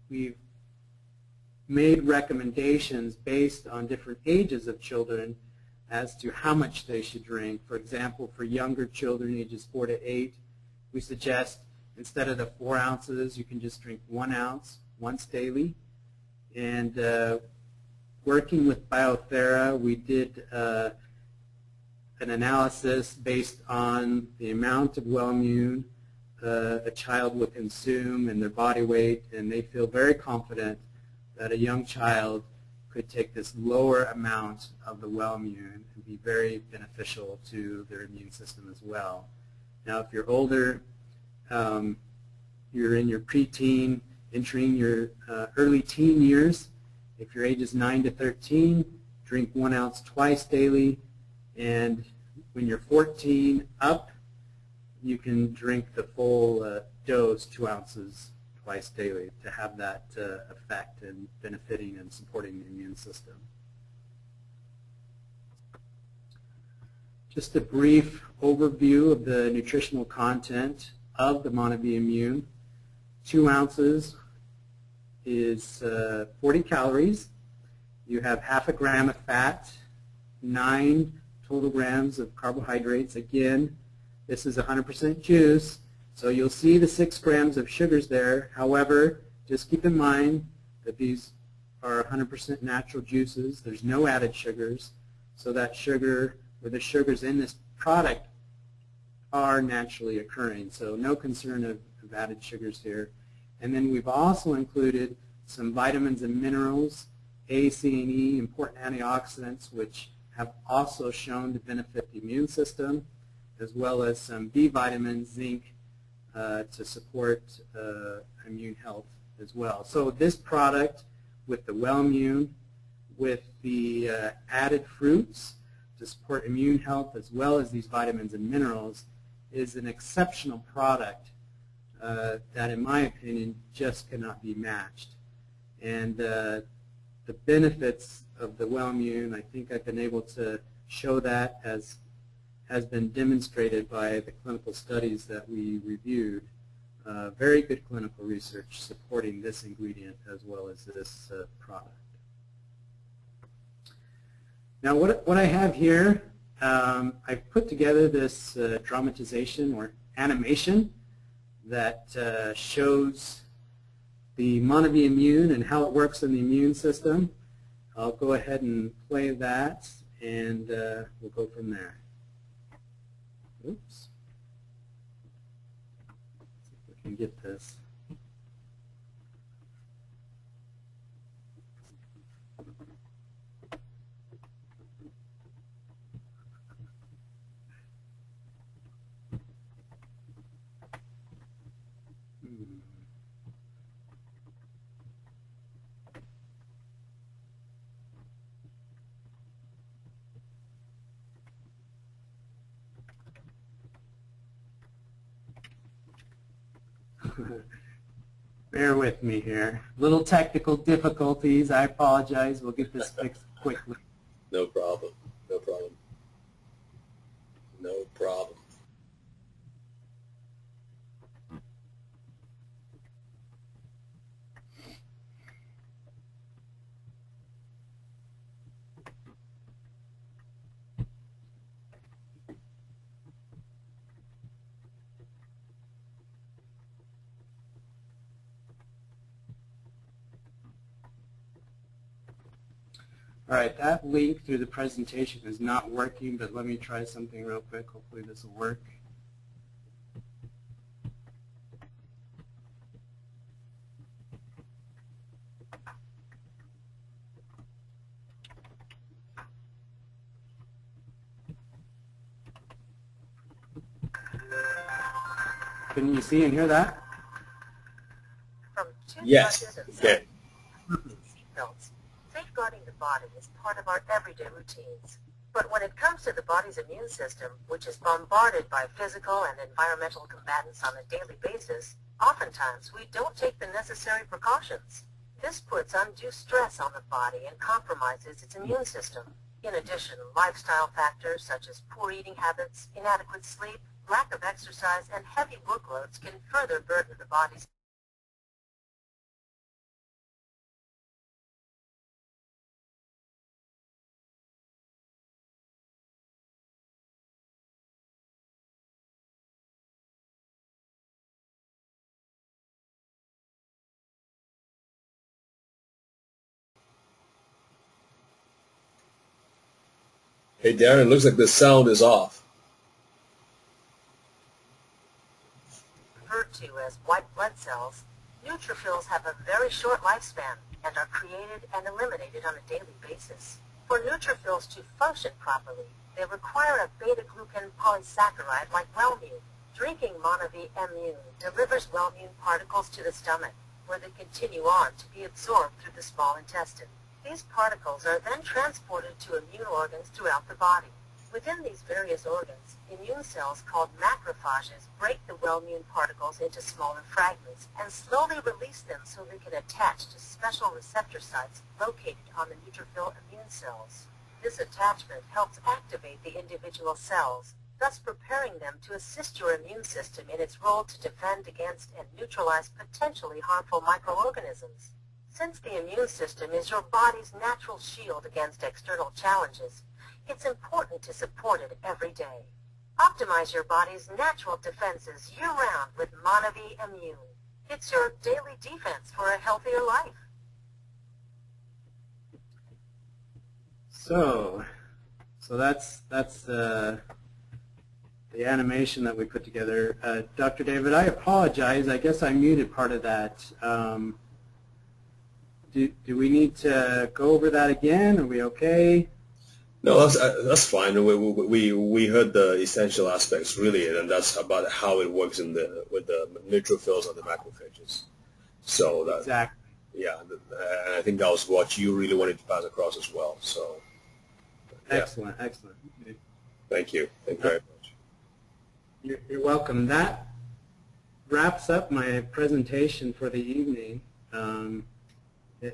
We've made recommendations based on different ages of children as to how much they should drink. For example, for younger children, ages 4 to 8, we suggest instead of the 4 ounces, you can just drink 1 ounce once daily. And working with Biothera, we did an analysis based on the amount of Wellimmune a child will consume and their body weight, and they feel very confident that a young child could take this lower amount of the Wellimmune and be very beneficial to their immune system as well. Now, if you're older, you're in your preteen, entering your early teen years. If your age is 9 to 13, drink 1 ounce twice daily, and when you're 14 up, you can drink the full dose, 2 ounces twice daily, to have that effect in benefiting and supporting the immune system. Just a brief overview of the nutritional content of the Monavie Immune. 2 ounces is 40 calories. You have ½ a gram of fat, 9 total grams of carbohydrates. Again, this is 100% juice, so you'll see the 6 grams of sugars there. However, just keep in mind that these are 100% natural juices. There's no added sugars, so that sugar or the sugars in this product are naturally occurring, so no concern of added sugars here. And then we've also included some vitamins and minerals, A, C, and E, important antioxidants, which have also shown to benefit the immune system, as well as some B vitamins, zinc, to support immune health as well. So this product, with the Wellimmune, with the added fruits to support immune health, as well as these vitamins and minerals, is an exceptional product that, in my opinion, just cannot be matched. And the benefits of the Wellimmune, I think I've been able to show that, as has been demonstrated by the clinical studies that we reviewed. Very good clinical research supporting this ingredient as well as this product. Now, what I have here, I've put together this dramatization or animation that shows the Monavie Immune and how it works in the immune system. I'll go ahead and play that, and we'll go from there. Oops. Let's see if we can get this. Bear with me here. Little technical difficulties. I apologize. We'll get this fixed quickly. No problem. No problem. No problem. All right, that link through the presentation is not working, but let me try something real quick. Hopefully this will work. Can you see and hear that? From Yes. Okay. seatbelts, safeguarding the body is part of our everyday routines. But when it comes to the body's immune system, which is bombarded by physical and environmental combatants on a daily basis, oftentimes we don't take the necessary precautions. This puts undue stress on the body and compromises its immune system. In addition, lifestyle factors such as poor eating habits, inadequate sleep, lack of exercise, and heavy workloads can further burden the body's Hey, Darren, it looks like the sound is off. referred to as white blood cells. Neutrophils have a very short lifespan and are created and eliminated on a daily basis. For neutrophils to function properly, they require a beta-glucan polysaccharide like Wellmune. Drinking Monavie Immune delivers Wellmune particles to the stomach, where they continue on to be absorbed through the small intestine. These particles are then transported to immune organs throughout the body. Within these various organs, immune cells called macrophages break the Wellmune particles into smaller fragments and slowly release them so they can attach to special receptor sites located on the neutrophil immune cells. This attachment helps activate the individual cells, thus preparing them to assist your immune system in its role to defend against and neutralize potentially harmful microorganisms. Since the immune system is your body's natural shield against external challenges, it's important to support it every day. Optimize your body's natural defenses year-round with Monavie Immune. It's your daily defense for a healthier life. So that's the animation that we put together. Dr. David, I apologize. I guess I muted part of that. Do we need to go over that again? Are we okay? No, that's fine. We heard the essential aspects really, and that's about how it works with the neutrophils and the macrophages. So that, exactly. Yeah, and I think that was what you really wanted to pass across as well. So yeah. Excellent. Thank you. Thank you very much. You're welcome. That wraps up my presentation for the evening.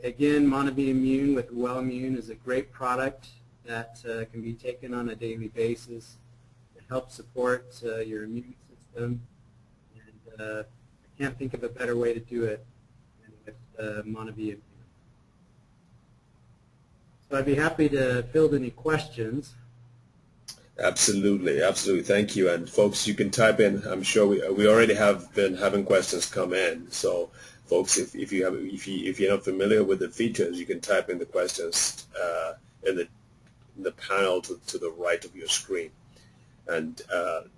Again, Monavie Immune with Wellmune is a great product that can be taken on a daily basis to help support your immune system. And I can't think of a better way to do it than with Monavie Immune. So I'd be happy to field any questions. Absolutely. Thank you. And folks, you can type in. I'm sure we already have been having questions come in. So, folks, if you're not familiar with the features, you can type in the questions in the panel to the right of your screen. And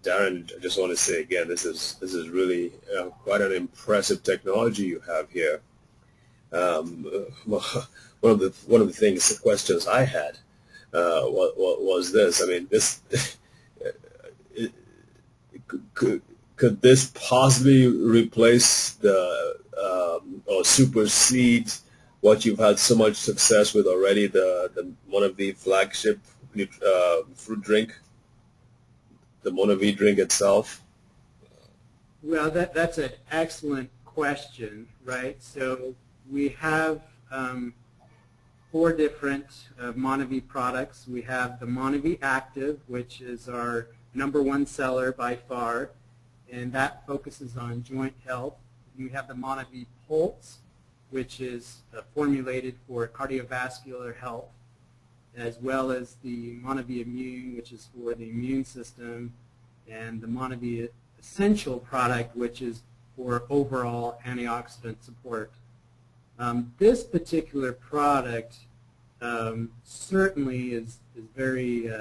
Darin, I just want to say again, this is really quite an impressive technology you have here. One of the questions I had was this. I mean, this could this possibly replace the or supersede what you've had so much success with already, the Monavie flagship fruit drink, the Monavie drink itself? Well, that's an excellent question, right? So we have 4 different Monavie products. We have the Monavie Active, which is our #1 seller by far, and that focuses on joint health. And we have the Monavie Pulse, which is formulated for cardiovascular health, as well as the Monavie Immune, which is for the immune system, and the Monavie Essential product, which is for overall antioxidant support. This particular product certainly is very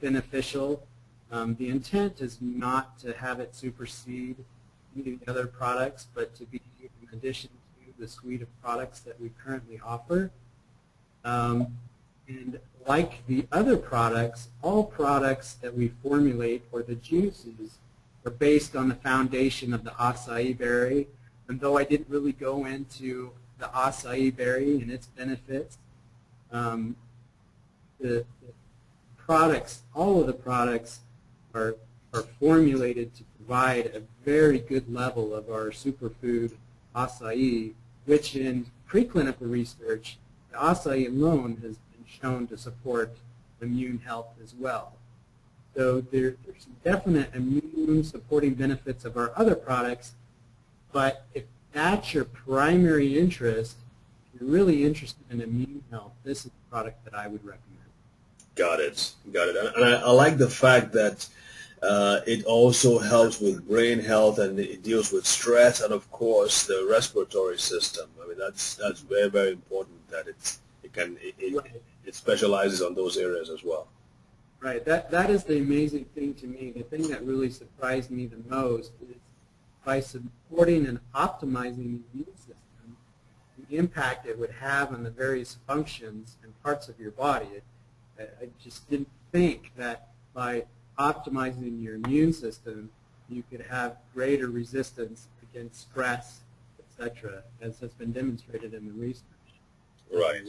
beneficial. The intent is not to have it supersede any of the other products, but to be in addition to the suite of products that we currently offer. And like the other products, all products that we formulate, or the juices, are based on the foundation of the acai berry. And though I didn't really go into the acai berry and its benefits, the products, all of the products are formulated to provide a very good level of our superfood acai, which in preclinical research, the acai alone has been shown to support immune health as well. So there's definite immune supporting benefits of our other products, but if that's your primary interest, if you're really interested in immune health, this is the product that I would recommend. Got it. And I like the fact that it also helps with brain health, and it deals with stress, and of course the respiratory system. I mean, that's very, very important that it specializes on those areas as well. Right. That is the amazing thing to me. The thing that really surprised me the most is by supporting and optimizing the immune system, the impact it would have on the various functions and parts of your body. I just didn't think that by optimizing your immune system, you could have greater resistance against stress, etc., as has been demonstrated in the research. Right.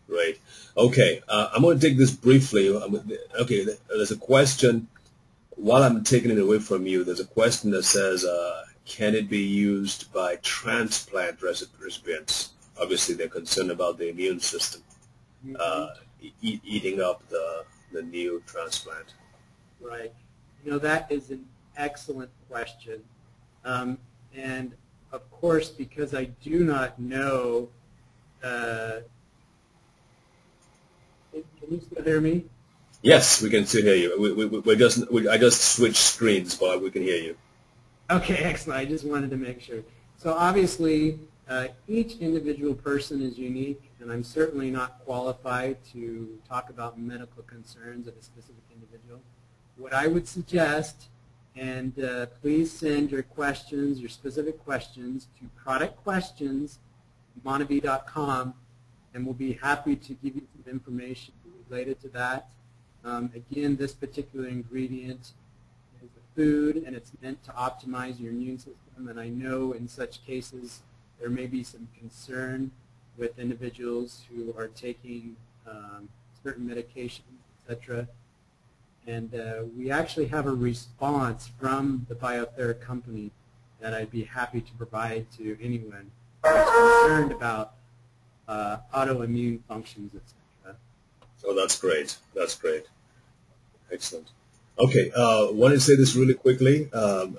Right. Okay, I'm going to take this briefly. Okay, there's a question. While I'm taking it away from you, there's a question that says, can it be used by transplant recipients? Obviously, they're concerned about the immune system eating up the new transplant. Right. You know, that is an excellent question. And, of course, because I do not know, can you still hear me? Yes, we can still hear you. I just switched screens, but we can hear you. Okay, excellent. I just wanted to make sure. So obviously, each individual person is unique, and I'm certainly not qualified to talk about medical concerns of a specific individual. What I would suggest, and please send your questions, your specific questions, to productquestions@monavi.com, and we'll be happy to give you some information related to that. Again, this particular ingredient is a food, and it's meant to optimize your immune system. And I know in such cases there may be some concern with individuals who are taking certain medications, etc. And we actually have a response from the Biotherapy company that I'd be happy to provide to anyone who's concerned about autoimmune functions, etc. Oh, that's great. That's great. Excellent. Okay, I want to say this really quickly.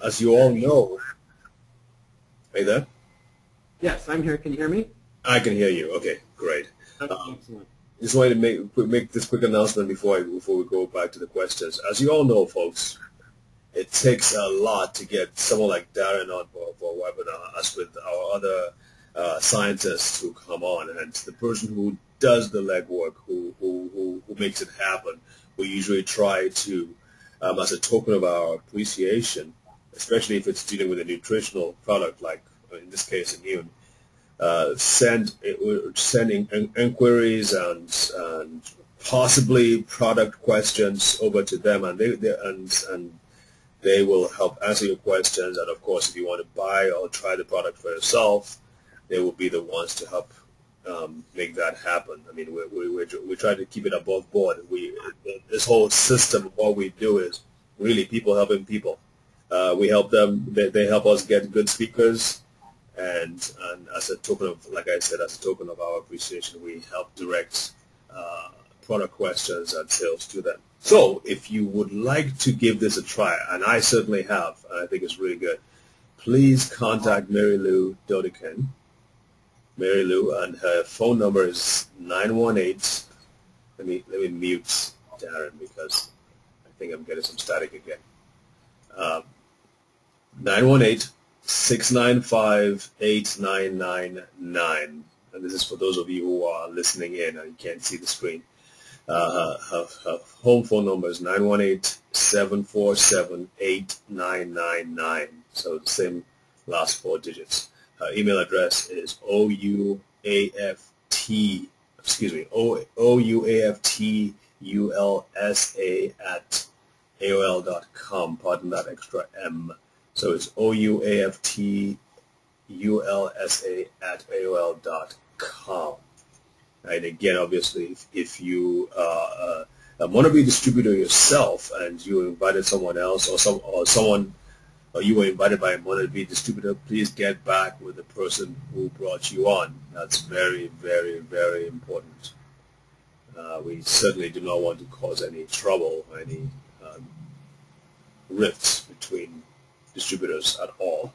As you all know, are you there? Yes, I'm here. Can you hear me? I can hear you. Okay, great. Excellent. Just wanted to make this quick announcement before we go back to the questions. As you all know, folks, it takes a lot to get someone like Darin on for a webinar, as with our other scientists who come on, and the person who does the legwork, who makes it happen. We usually try to, as a token of our appreciation, especially if it's dealing with a nutritional product like, in this case, immune, sending inquiries and possibly product questions over to them, and they will help answer your questions. And of course, if you want to buy or try the product for yourself, they will be the ones to help make that happen. I mean, we try to keep it above board. This whole system, what we do is really people helping people. We help them. They help us get good speakers. And as a token of, like I said, as a token of our appreciation, we help direct product questions and sales to them. So if you would like to give this a try, and I certainly have, and I think it's really good, please contact Mary Lou Dodikin. Mary Lou, and her phone number is 918. Let me mute Darin because I think I'm getting some static again. 918-695-8999. and this is for those of you who are listening in and you can't see the screen. Her home phone number is 918-747-8999. So the same last four digits. Her email address is ouaftulsa@AOL.com. Pardon that extra M. So it's ouaftulsa@AOL.com. Right. Again, obviously, if you are a wannabe distributor yourself and you invited someone else or someone you were invited by a wannabe distributor, please get back with the person who brought you on. That's very, very, very important. We certainly do not want to cause any trouble or any rifts between distributors at all.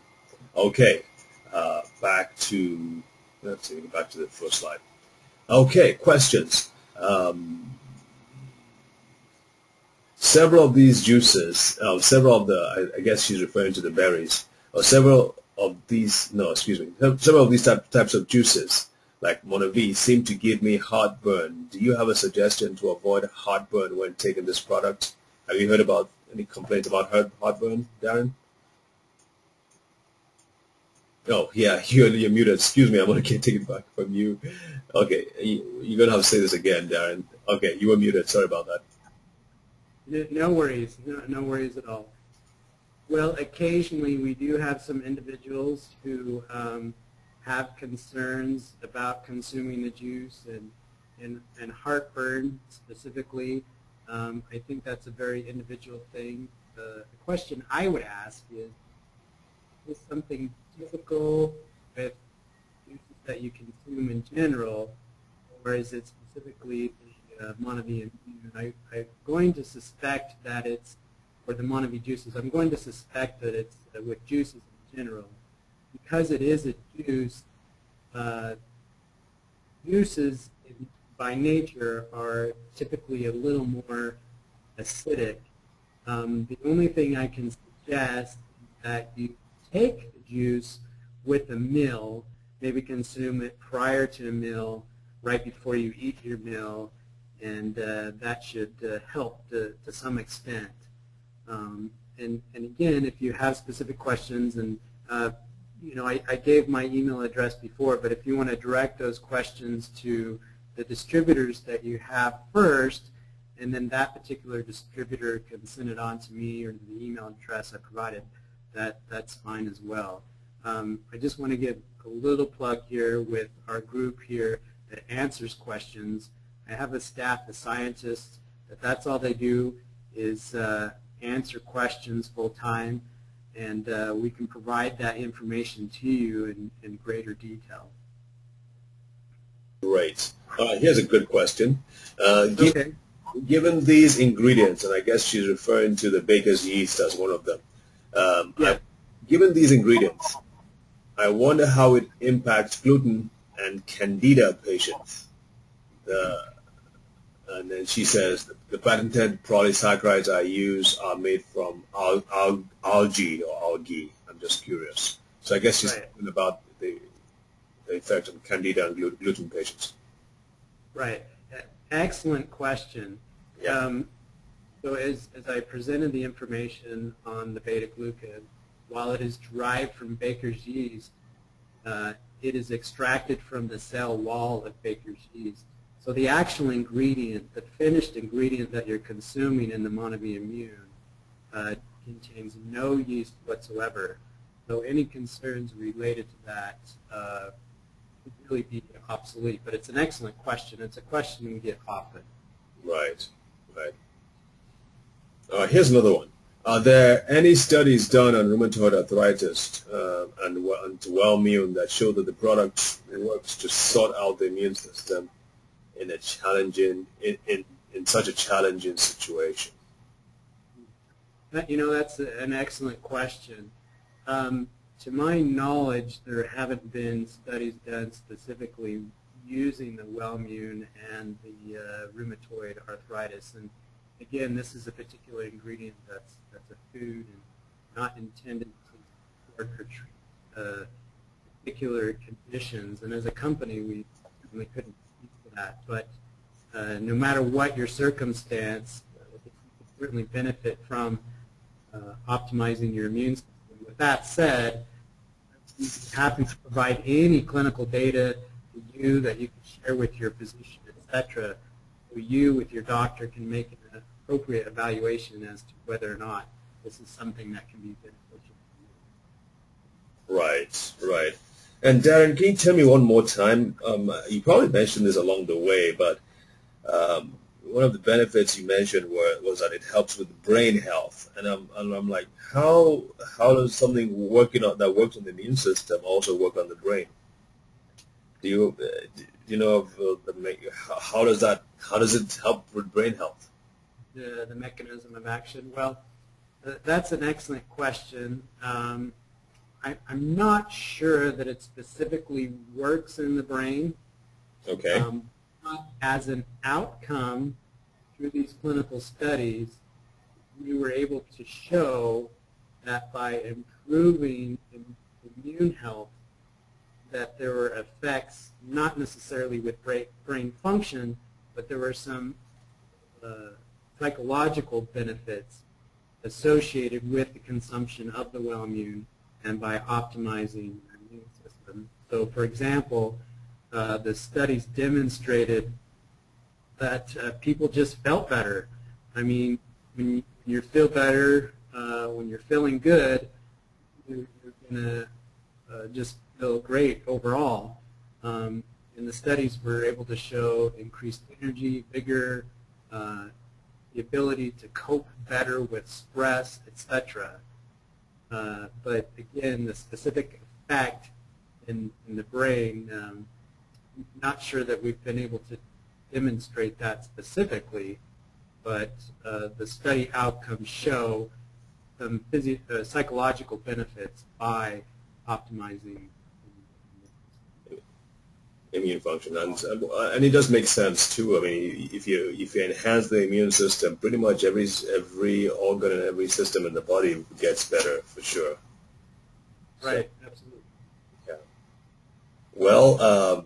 Okay, back to the first slide. Okay, questions. Several of these juices, several of the, I guess she's referring to the berries, or several of these types of juices, like Monavi, seem to give me heartburn. Do you have a suggestion to avoid heartburn when taking this product? Have you heard about any complaints about heartburn, Darin? Oh, yeah, you're muted. Excuse me, I'm going to take it back from you. Okay, you're going to have to say this again, Darin. Okay, you were muted. Sorry about that. No worries. No worries at all. Well, occasionally we do have some individuals who have concerns about consuming the juice and heartburn specifically. I think that's a very individual thing. The question I would ask is something typical with juices that you consume in general, or is it specifically the Monavi immune? I'm going to suspect that it's, or the Monavi juices, I'm going to suspect that it's with juices in general. Because it is a juice, juices by nature are typically a little more acidic. The only thing I can suggest is that you take the juice with a meal, maybe consume it prior to a meal, right before you eat your meal, and that should help to some extent. And again, if you have specific questions, and you know, I gave my email address before, but if you want to direct those questions to the distributors that you have first, and then that particular distributor can send it on to me or to the email address I provided, that's fine as well. I just want to give a little plug here with our group here that answers questions. I have a staff of scientists that's all they do is answer questions full time, and we can provide that information to you in greater detail. Great. Here's a good question. Okay. Given these ingredients, and I guess she's referring to the baker's yeast as one of them, Yeah. Given these ingredients, I wonder how it impacts gluten and candida patients. And then she says the patented polysaccharides I use are made from algae or algae. I'm just curious. So I guess she's talking about the effect on candida and gluten patients. Right. Excellent question. Yeah. So as I presented the information on the beta-glucan, while it is derived from baker's yeast, it is extracted from the cell wall of baker's yeast. So the actual ingredient, the finished ingredient that you're consuming in the Monavi Immune contains no yeast whatsoever. So any concerns related to that would really be obsolete. But it's an excellent question. It's a question we get often. Right, right. Here's another one. Are there any studies done on rheumatoid arthritis and Wellmune that show that the product works to sort out the immune system in a challenging, in such a challenging situation? You know, that's an excellent question. To my knowledge, there haven't been studies done specifically using the Wellmune and the rheumatoid arthritis. And again, this is a particular ingredient that's a food and not intended to support or treat particular conditions, and as a company, we certainly couldn't speak to that. But no matter what your circumstance, you can certainly benefit from optimizing your immune system. With that said, you happen to provide any clinical data to you that you can share with your physician, etc., so you, with your doctor, can make an appropriate evaluation as to whether or not this is something that can be beneficial for you. Right, right. And Darin, can you tell me one more time? You probably mentioned this along the way, but one of the benefits you mentioned was that it helps with brain health, and I'm like, how does something that works on the immune system also work on the brain? Do you know how does it help with brain health? The mechanism of action. Well, that's an excellent question. I'm not sure that it specifically works in the brain. Okay. As an outcome, through these clinical studies, we were able to show that by improving immune health, that there were effects, not necessarily with brain function, but there were some psychological benefits associated with the consumption of the Wellmune and by optimizing the immune system. So, for example, the studies demonstrated that people just felt better. I mean, when you feel better, when you're feeling good, you're going to just feel great overall. And the studies were able to show increased energy, vigor, the ability to cope better with stress, etc. But again, the specific effect in the brain, not sure that we've been able to demonstrate that specifically, but the study outcomes show some psychological benefits by optimizing immune function, and it does make sense too. I mean, if you enhance the immune system, pretty much every organ and every system in the body gets better for sure. Right, so, absolutely. Yeah. Well,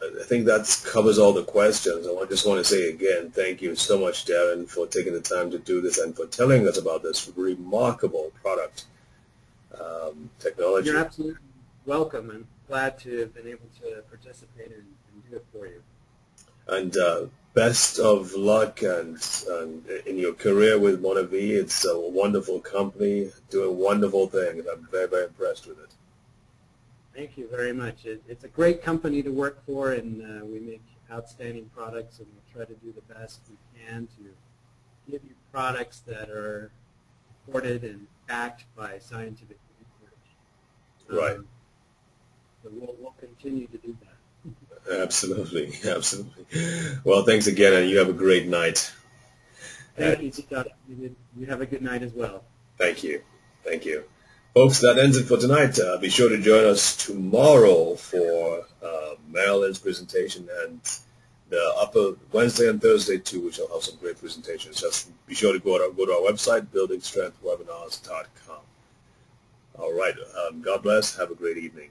I think that covers all the questions. I just want to say again, thank you so much, Darin, for taking the time to do this and for telling us about this remarkable product technology. You're absolutely welcome, and glad to have been able to participate and do it for you. And best of luck and in your career with MonaV. It's a wonderful company doing wonderful things. I'm very, very impressed with it. Thank you very much. It's a great company to work for, and we make outstanding products, and we try to do the best we can to give you products that are supported and backed by scientific research. Right. So we'll continue to do that. Absolutely, absolutely. Well, thanks again, and you have a great night. Thank you, Dr. You have a good night as well. Thank you. Thank you. Folks, that ends it for tonight. Be sure to join us tomorrow for Marilyn's presentation, and the upper Wednesday and Thursday too, which will have some great presentations. Just be sure to go to our website, buildingstrengthwebinars.com. All right. God bless. Have a great evening.